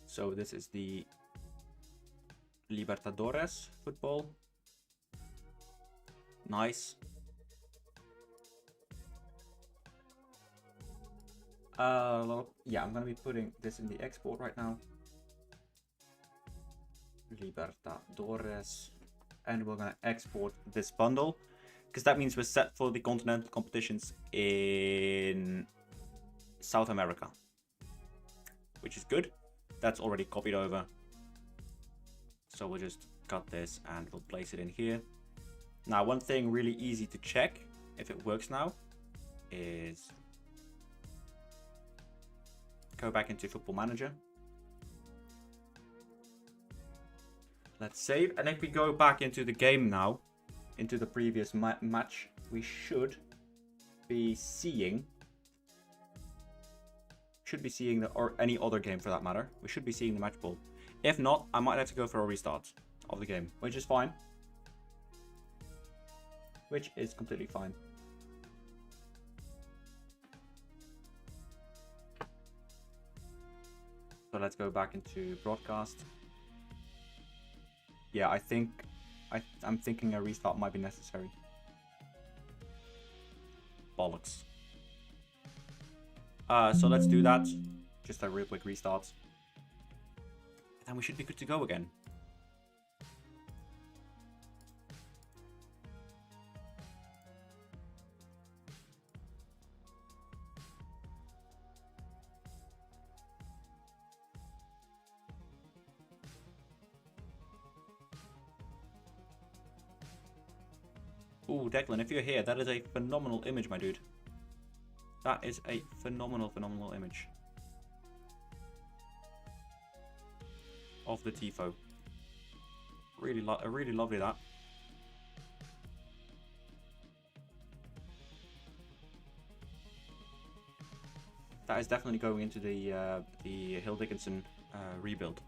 So this is the Libertadores football. Nice. Yeah, I'm gonna be putting this in the export right now. Libertadores. And we're gonna export this bundle, because that means we're set for the continental competitions in South America, which is good. That's already copied over. So we'll just cut this and we'll place it in here. Now, one thing really easy to check if it works now is go back into Football Manager. Let's save. And if we go back into the game now, into the previous match, we should be seeing... or any other game for that matter, we should be seeing the match ball. If not, I might have to go for a restart of the game, which is fine. Which is completely fine. So let's go back into broadcast. Yeah, I'm thinking a restart might be necessary. Bollocks. So let's do that. Just a real quick restart. And then we should be good to go again. Ooh, Declan, if you're here, that is a phenomenal image, my dude. That is a phenomenal image of the Tifo. Really lovely that. That is definitely going into the Hill Dickinson rebuild.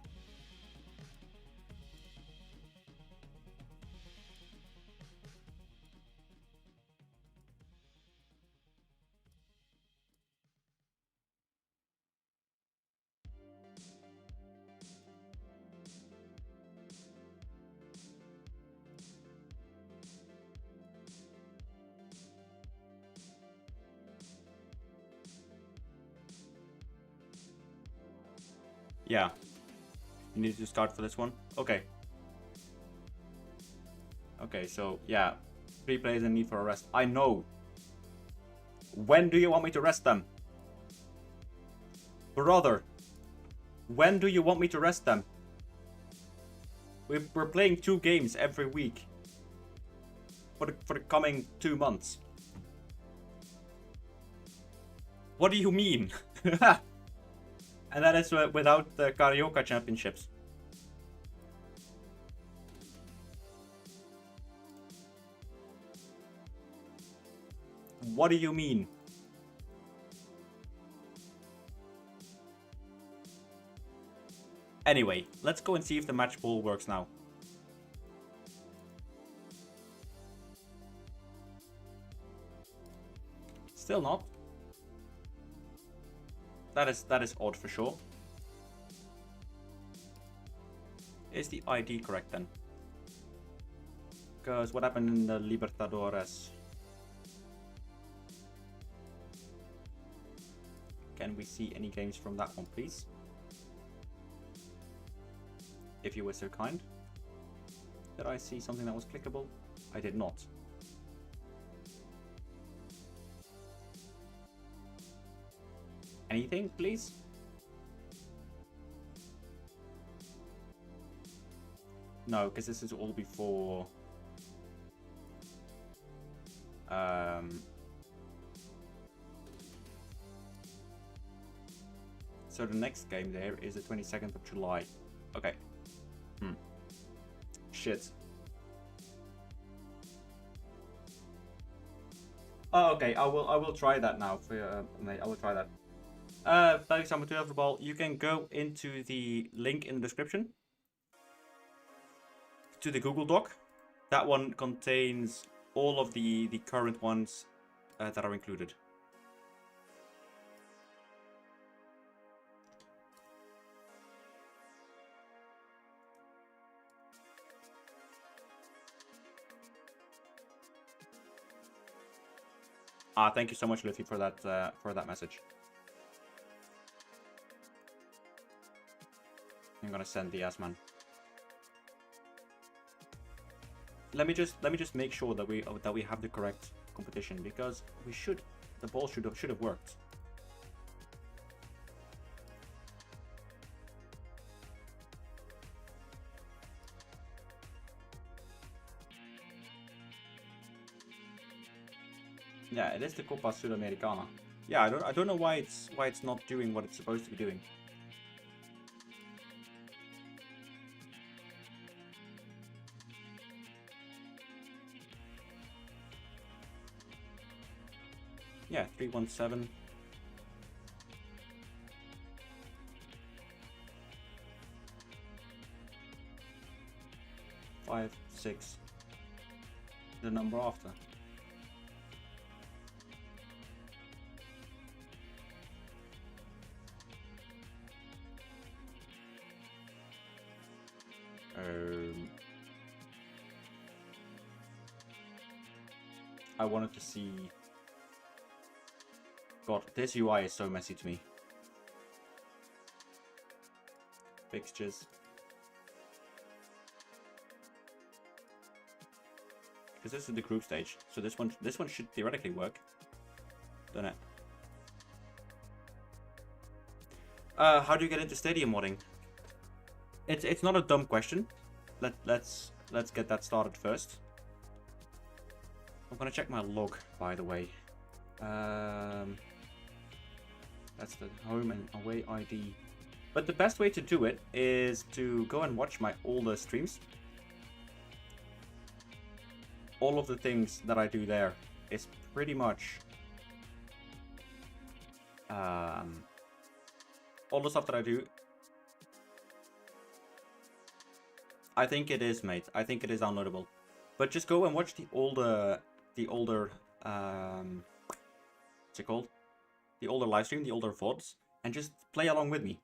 Yeah. You need to start for this one? Okay. Okay, so, yeah. 3 players in need for a rest. I know. When do you want me to rest them? Brother. When do you want me to rest them? We're playing 2 games every week. For the coming 2 months. What do you mean? And that is without the Carioca Championships. What do you mean? Anyway, let's go and see if the match ball works now. Still not. That is odd for sure. Is the ID correct then? Because what happened in the Libertadores? Can we see any games from that one, please? If you were so kind. Did I see something that was clickable? I did not. Anything, please? No, because this is all before... So the next game there is the 22nd of July. Okay. Shit. Oh, okay. I will try that now. Mate, I will try that. Thanks so much to Everball. You can go into the link in the description to the Google Doc. That one contains all of the current ones that are included. Thank you so much, Luffy, for that message. I'm gonna send the S-man. Let me just make sure that we have the correct competition, because the ball should have worked. Yeah, it is the Copa Sudamericana. Yeah, I don't know why it's not doing what it's supposed to be doing. Yeah, 317. Five, 6. The number after. I wanted to see. God, this UI is so messy to me. Fixtures. Because this is the group stage, so this one should theoretically work, don't it? How do you get into stadium modding? It's not a dumb question. Let's get that started first. I'm gonna check my log, by the way. That's the home and away ID. But the best way to do it is to go and watch my older streams. All of the things that I do there is pretty much all the stuff that I do. I think it is, mate. I think it is downloadable. But just go and watch the older what's it called? The older live stream, the older VODs, and just play along with me.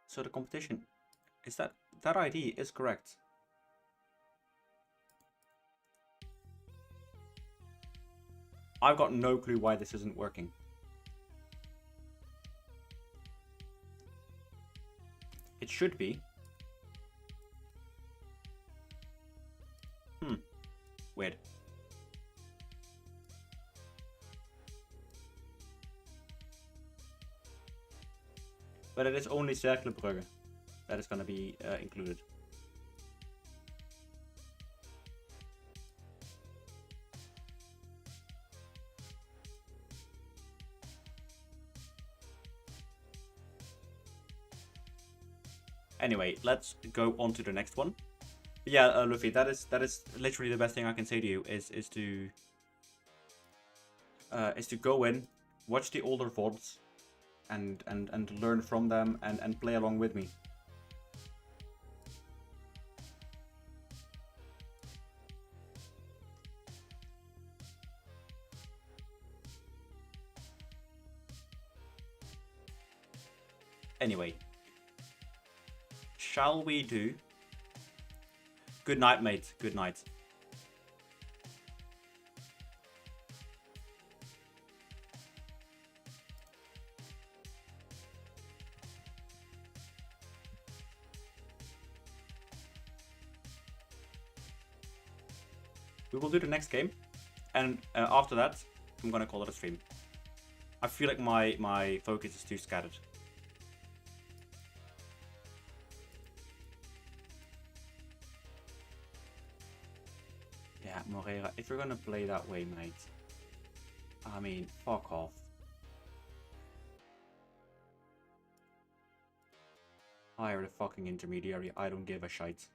So the competition is that ID is correct. I've got no clue why this isn't working. It should be. Weird. But it is only Cerkelbrugge that is going to be included. Anyway, let's go on to the next one. But yeah, Luffy, that is literally the best thing I can say to you is to go in, watch the older VODs, and learn from them and play along with me. Anyway, shall we do? Good night, mate. Good night. We will do the next game, and after that, I'm gonna call it a stream. I feel like my focus is too scattered. Yeah, Moreira, if you're gonna play that way, mate, I mean, fuck off. Hire the fucking intermediary, I don't give a shite.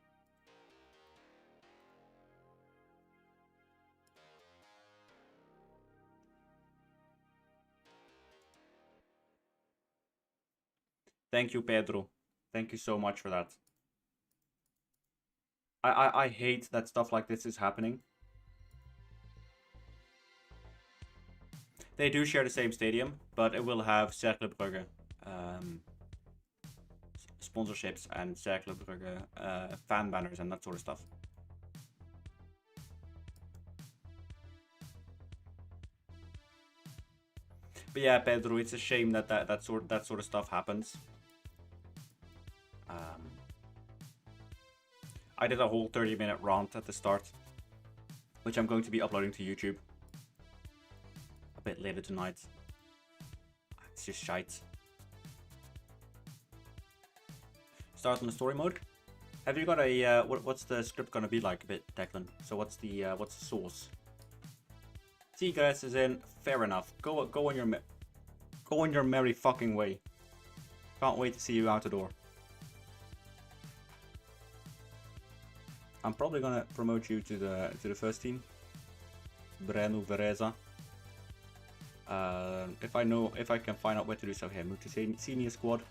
Thank you, Pedro. Thank you so much for that. I hate that stuff like this is happening. They do share the same stadium, but it will have Cerkelbrugge sponsorships and Cerkelbrugge fan banners and that sort of stuff. But yeah, Pedro, it's a shame that that sort of stuff happens. I did a whole 30-minute rant at the start, which I'm going to be uploading to YouTube a bit later tonight. It's just shite. Start on the story mode. Have you got a what's the script gonna be like a bit, Declan? So what's the source? Seagrass is in. Fair enough. Go on your merry fucking way. Can't wait to see you out the door. I'm probably gonna promote you to the first team. Brenu Vereza. If I can find out where to do so here, move to senior squad.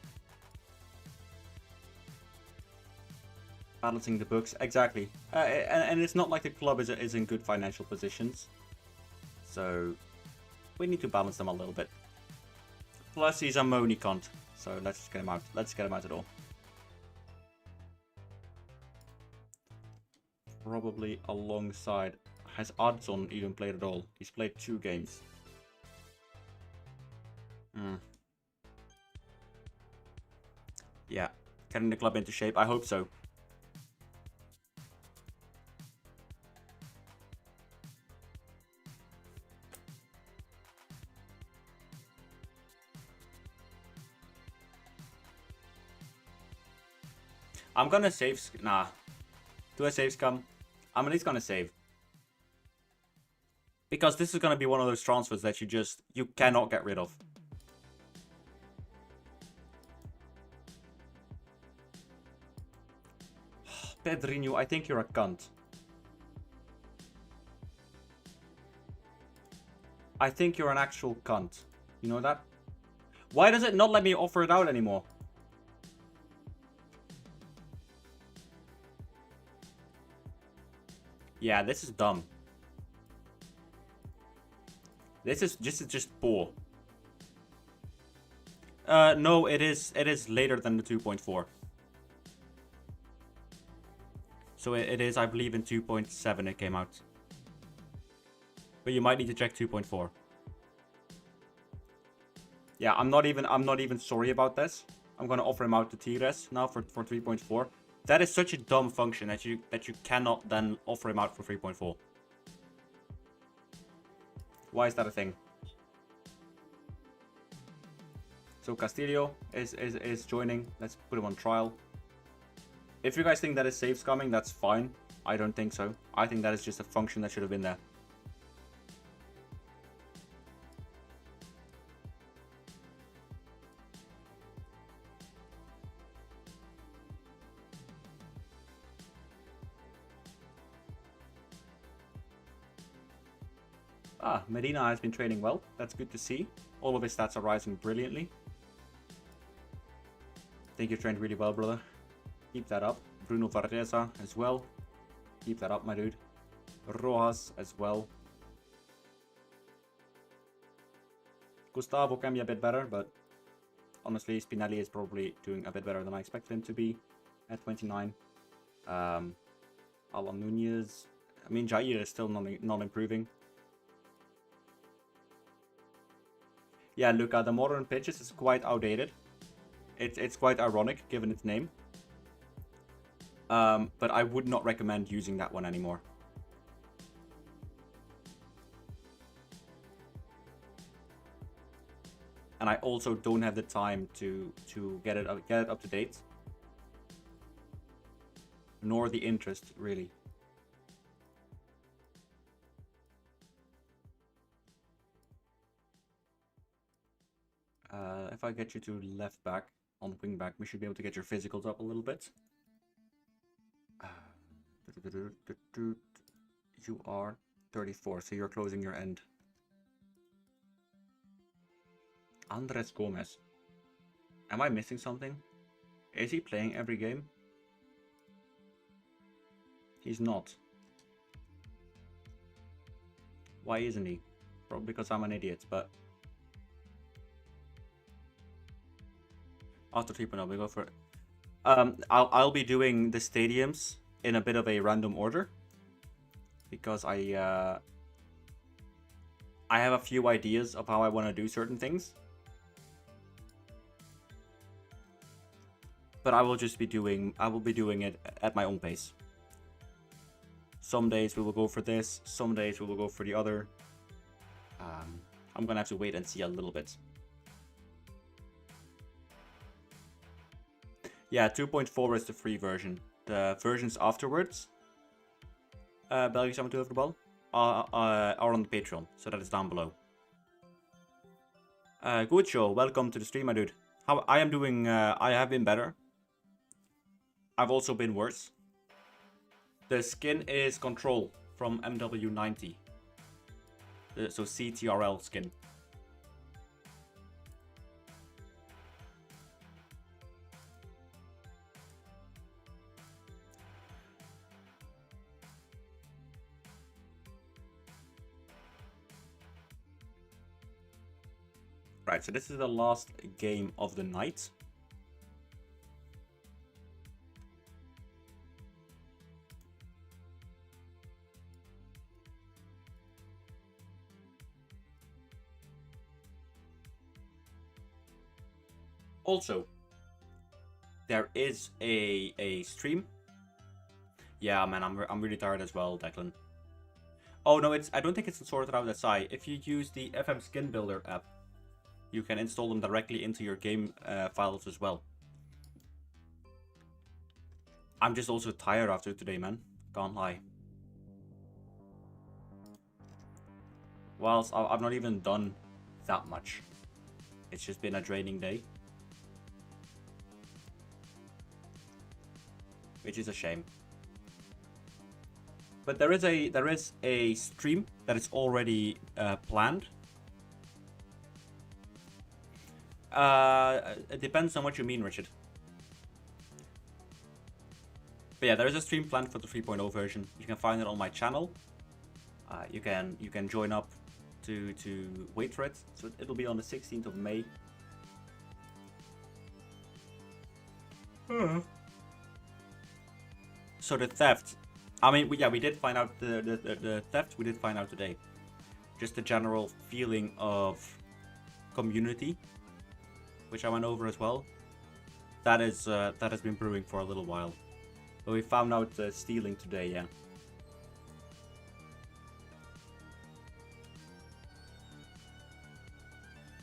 Balancing the books, exactly. And it's not like the club is in good financial positions, so we need to balance them a little bit. Plus, he's a money cunt, so let's just get him out. Let's get him out at all. Probably alongside. Has Odson even played at all? He's played 2 games. Yeah, getting the club into shape. I hope so. I'm gonna save. Nah. Do I save scum? I'm at least gonna save. Because this is gonna be one of those transfers that you cannot get rid of. Pedrinho, I think you're a cunt. I think you're an actual cunt. You know that? Why does it not let me offer it out anymore? Yeah, this is dumb. This is just poor. No, it is later than the 2.4. So it is, I believe, in 2.7 it came out. But you might need to check 2.4. Yeah, I'm not even sorry about this. I'm gonna offer him out to T-Res now for 3.4. That is such a dumb function that you cannot then offer him out for 3.4. Why is that a thing? So Castillo is joining. Let's put him on trial. If you guys think that is save scumming, that's fine. I don't think so. I think that is just a function that should have been there. Medina has been training well. That's good to see. All of his stats are rising brilliantly. I think you trained really well, brother. Keep that up. Bruno Varesa as well. Keep that up, my dude. Rojas as well. Gustavo can be a bit better, but honestly, Spinelli is probably doing a bit better than I expected him to be at 29. Alan Nunez. I mean, Jair is still not improving. Yeah, Luca, the modern pitches is quite outdated. It's quite ironic given its name. But I would not recommend using that one anymore. And I also don't have the time to get it up to date. Nor the interest, really. If I get you to left back on wing back, we should be able to get your physicals up a little bit. You are 34, so you're closing your end. Andres Gomez. Am I missing something? Is he playing every game? He's not. Why isn't he? Probably because I'm an idiot, but... After 3.0, we go for it. I'll be doing the stadiums in a bit of a random order. Because I have a few ideas of how I want to do certain things. But I will be doing it at my own pace. Some days we will go for this, some days we will go for the other. I'm gonna have to wait and see a little bit. Yeah, 2.4 is the free version. The versions afterwards, België Samen over the ball, are on the Patreon, so that is down below. Good show, welcome to the stream, my dude. How I am doing? I have been better. I've also been worse. The skin is Control from MW90. So CTRL skin. Right, so this is the last game of the night. Also, there is a stream. Yeah, man, I'm really tired as well, Declan. Oh no, I don't think it's sorted out SI. If you use the FM Skin Builder app, you can install them directly into your game files as well. I'm just also tired after today, man. Can't lie. Whilst I've not even done that much. It's just been a draining day. Which is a shame. But there is a stream that is already planned. It depends on what you mean, Richard. But yeah, there is a stream planned for the 3.0 version. You can find it on my channel. You can join up to wait for it. So it'll be on the 16th of May. So the theft. I mean, we did find out the theft. We did find out today. Just the general feeling of community, which I went over as well. That has been brewing for a little while. But we found out stealing today, yeah.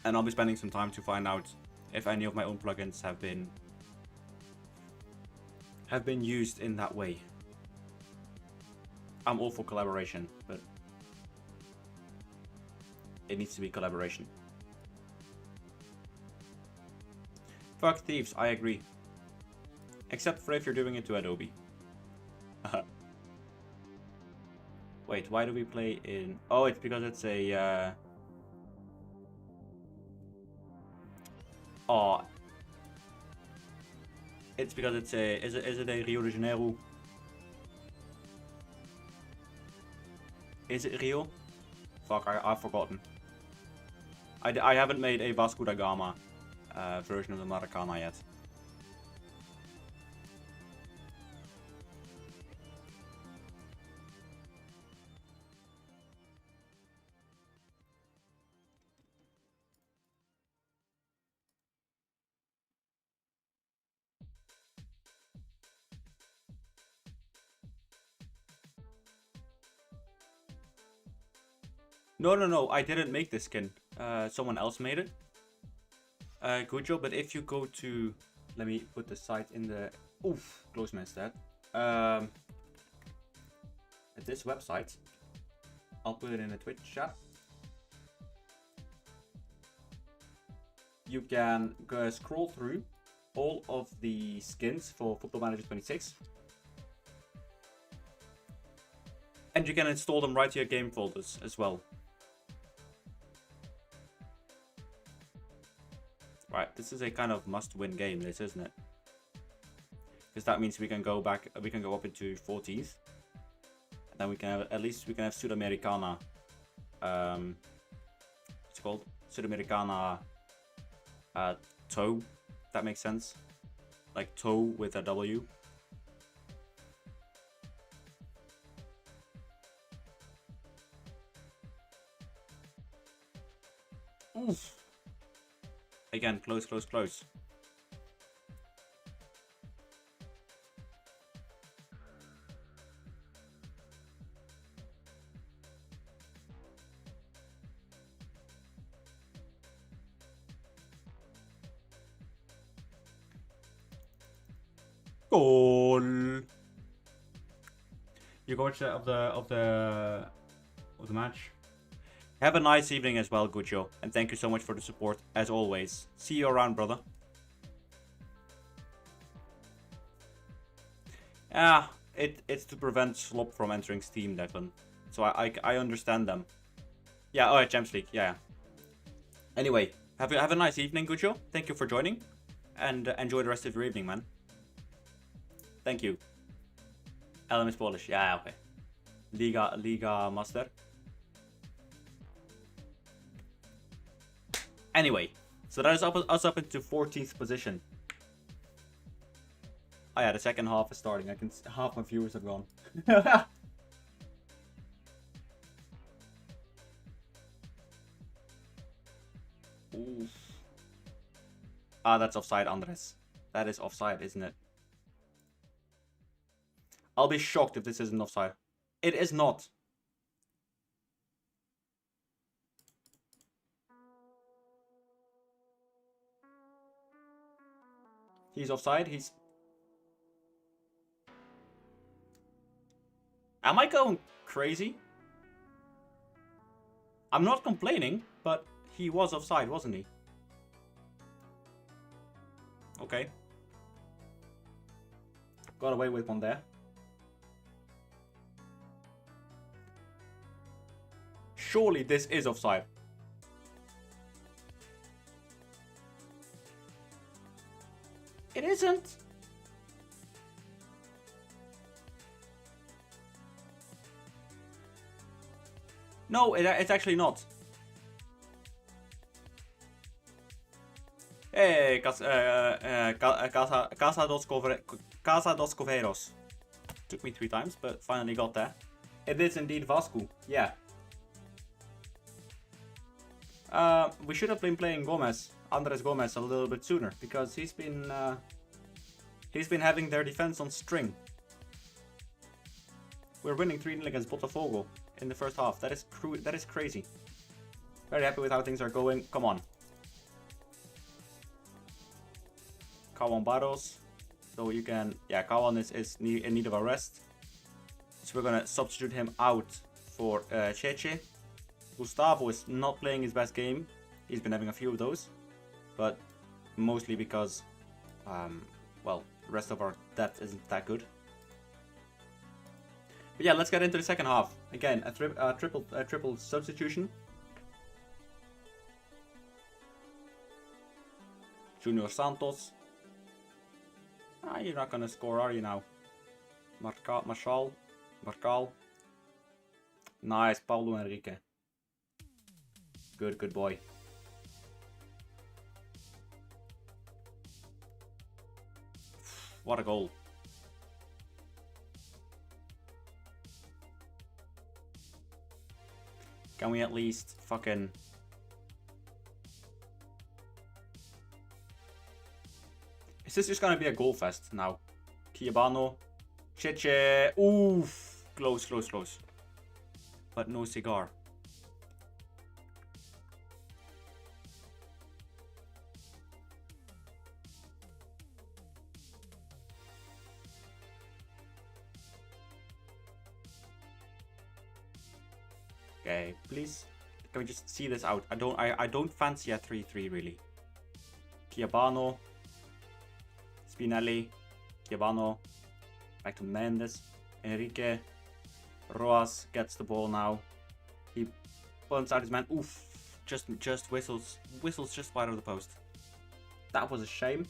And I'll be spending some time to find out if any of my own plugins have been used in that way. I'm all for collaboration, but it needs to be collaboration. Fuck thieves, I agree. Except for if you're doing it to Adobe. Wait, why do we play in... Oh, it's because it's a... Oh. It's because it's a... Is it a Rio de Janeiro? Is it Rio? Fuck, I've forgotten. I haven't made a Vasco da Gama version of the Maracana yet. No, I didn't make this skin. Someone else made it. Good job, but if you go to... Let me put the site in the... Oof, close missed that. At this website, I'll put it in the Twitch chat. You can scroll through all of the skins for Football Manager 26. And you can install them right to your game folders as well. Right, this is a kind of must-win game, this, isn't it? Because that means we can go back, we can go up into 40s. And then we can have, at least we can have Sudamericana. What's it called? Sudamericana toe. That makes sense. Like toe with a W. Oof. Again, close. Goal. You go watch of the match. Have a nice evening as well, Guccio, and thank you so much for the support, as always. See you around, brother. it's to prevent slop from entering Steam, Declan. So I understand them. Yeah, alright, Champions League, yeah. Anyway, have a nice evening, Gujo. Thank you for joining. And enjoy the rest of your evening, man. Thank you. LM is Polish, yeah, okay. Liga Master. Anyway, so that is us up into 14th position. Oh yeah, the second half is starting. Half my viewers have gone. Oof. Ah, that's offside, Andres. That is offside, isn't it? I'll be shocked if this isn't offside. It is not. He's offside. He's... Am I going crazy? I'm not complaining, but he was offside, wasn't he? Okay. Got away with one there. Surely this is offside. It isn't. No, it's actually not. Hey, Casa dos Coveiros. Took me 3 times, but finally got there. It is indeed Vasco, yeah. We should have been playing Andres Gomez, a little bit sooner, because he's been having their defense on string. We're winning 3-0 against Botafogo in the first half. That is crazy. Very happy with how things are going. Come on. Kawan Barros. So you can... Yeah, Kawan is in need of a rest. So we're going to substitute him out for Cheche. Gustavo is not playing his best game. He's been having a few of those. But mostly because... well, the rest of our depth isn't that good. But yeah, let's get into the second half. Again, a triple substitution. Junior Santos. Ah, you're not gonna score, are you now? Marcal. Nice, Paulo Henrique. Good boy. What a goal. Can we at least fucking... Is this just gonna be a goal fest now? Kiabano. Cheche. Oof. Close. But no cigar. Okay, please. Can we just see this out? I don't fancy a 3-3 really. Kiabano. Spinelli. Kiabano. Back to Mendes. Enrique. Roas gets the ball now. He punts out his man. Oof. Just whistles. Whistles just wide of the post. That was a shame.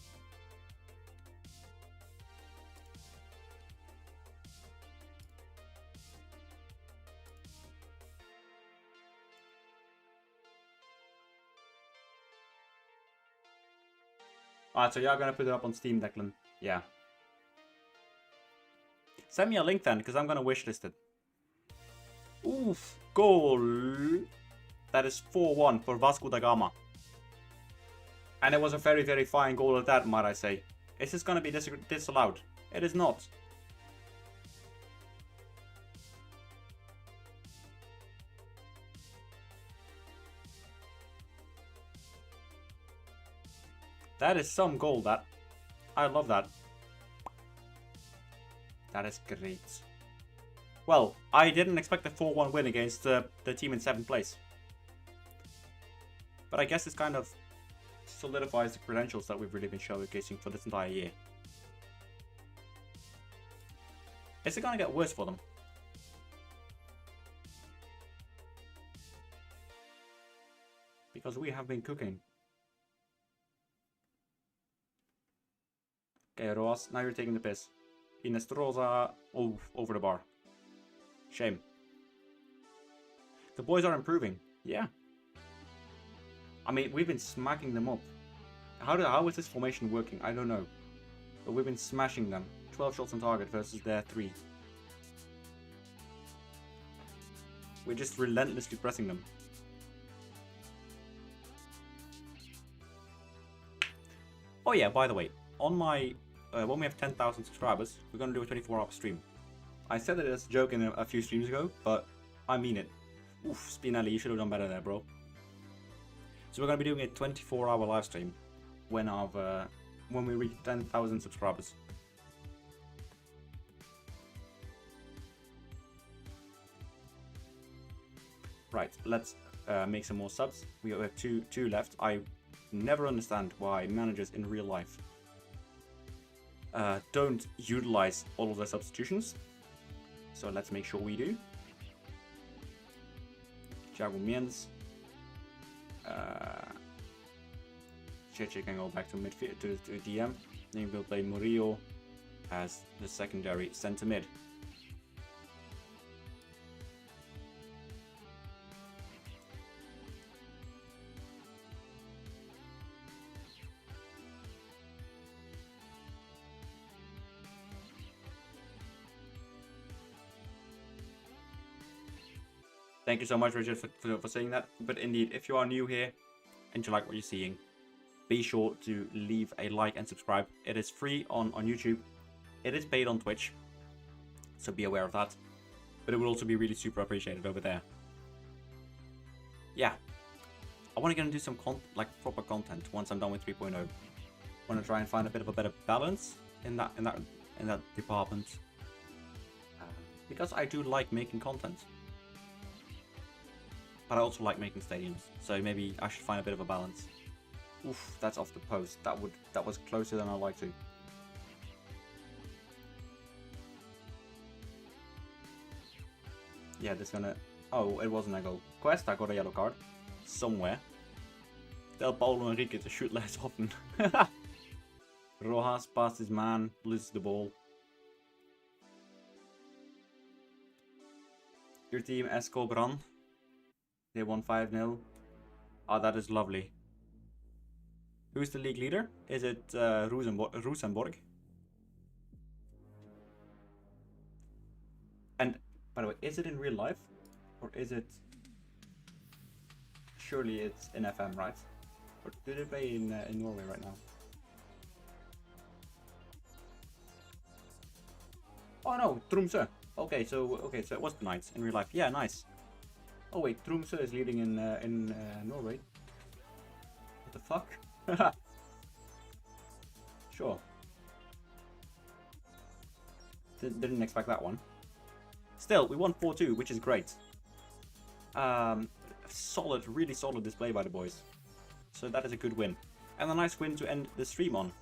Alright, so you're gonna put it up on Steam, Declan. Yeah. Send me a link then, because I'm gonna wishlist it. Oof. Goal. That is 4-1 for Vasco da Gama. And it was a very, very fine goal at that, might I say. Is this gonna be disallowed? It is not. That is some goal, that. I love that. That is great. Well, I didn't expect a 4-1 win against the team in 7th place. But I guess this kind of solidifies the credentials that we've really been showcasing for this entire year. Is it gonna get worse for them? Because we have been cooking. Okay, Ross, now you're taking the piss. Inestrosa over the bar. Shame. The boys are improving. Yeah. I mean, we've been smacking them up. How is this formation working? I don't know. But we've been smashing them. 12 shots on target versus their 3. We're just relentlessly pressing them. Oh yeah, by the way, on my when we have 10,000 subscribers, we're gonna do a 24-hour stream. I said it as a joke in a few streams ago, but I mean it. Oof, Spinelli, you should have done better there, bro. So we're gonna be doing a 24-hour live stream when we reach 10,000 subscribers. Right, let's make some more subs. We have two left. I never understand why managers in real life don't utilize all of their substitutions. So let's make sure we do. Thiago Mendes. Cheche can go back to midfield to DM. Then we'll play Murillo as the secondary centre mid. Thank you so much, Richard, for saying that. But indeed, if you are new here and you like what you're seeing, be sure to leave a like and subscribe. It is free on YouTube. It is paid on Twitch, so be aware of that. But it will also be really super appreciated over there. Yeah, I want to get into some proper content once I'm done with 3.0. I want to try and find a bit of a better balance in that department, because I do like making content. But I also like making stadiums, so maybe I should find a bit of a balance. Oof, that's off the post. That was closer than I like to. Yeah, this gonna. Oh, it wasn't a goal. Cuesta got a yellow card somewhere. Tell Paulo Enrique to shoot less often. Rojas passed his man, loses the ball. Your team Escobran. They won 5-0. Oh, that is lovely. Who's the league leader? Is it Rosenborg? And, by the way, is it in real life? Or is it... Surely it's in FM, right? Or do they play in Norway right now? Oh no, Tromsø. Okay, so it was the Knights in real life. Yeah, nice. Oh wait, Tromsø is leading in Norway. What the fuck? Sure. Didn't expect that one. Still, we won 4-2, which is great. Solid, really solid display by the boys. So that is a good win. And a nice win to end the stream on.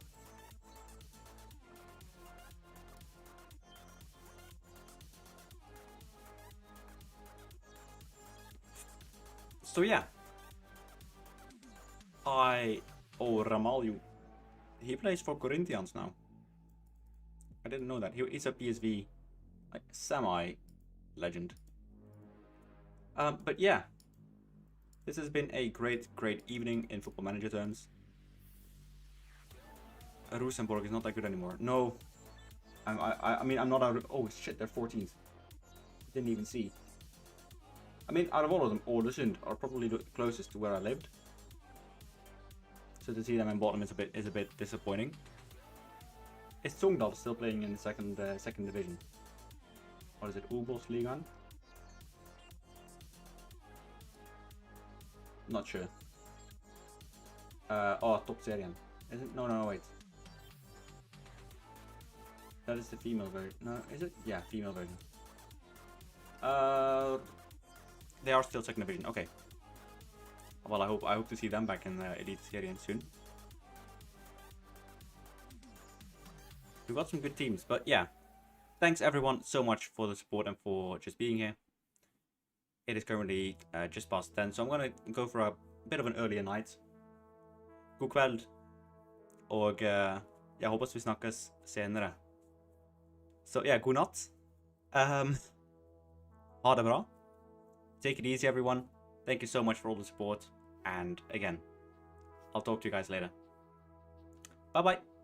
So yeah, Ramalho, he plays for Corinthians now. I didn't know that. He's a PSV like semi-legend. But yeah, this has been a great evening in Football Manager terms. Rosenborg is not that good anymore. No, I mean I'm not out of. Oh shit, they're 14th. Didn't even see. I mean, out of all of them, Ålesund are probably the closest to where I lived. So to see them in bottom is a bit disappointing. Is Sogndal still playing in the second division? Or is it Obos-ligaen? Not sure. Toppserien. Is it? No, wait. That is the female version. No, is it? Yeah, female version. They are still second division. Okay. Well, I hope to see them back in Elite Serien soon. We've got some good teams, but yeah, thanks everyone so much for the support and for just being here. It is currently just past 10, so I'm gonna go for a bit of an earlier night. God kväll. Och jag hoppas vi snackas senare. Så ja, god natt. Ha det bra. Take it easy everyone. Thank you so much for all the support. And again, I'll talk to you guys later. Bye bye.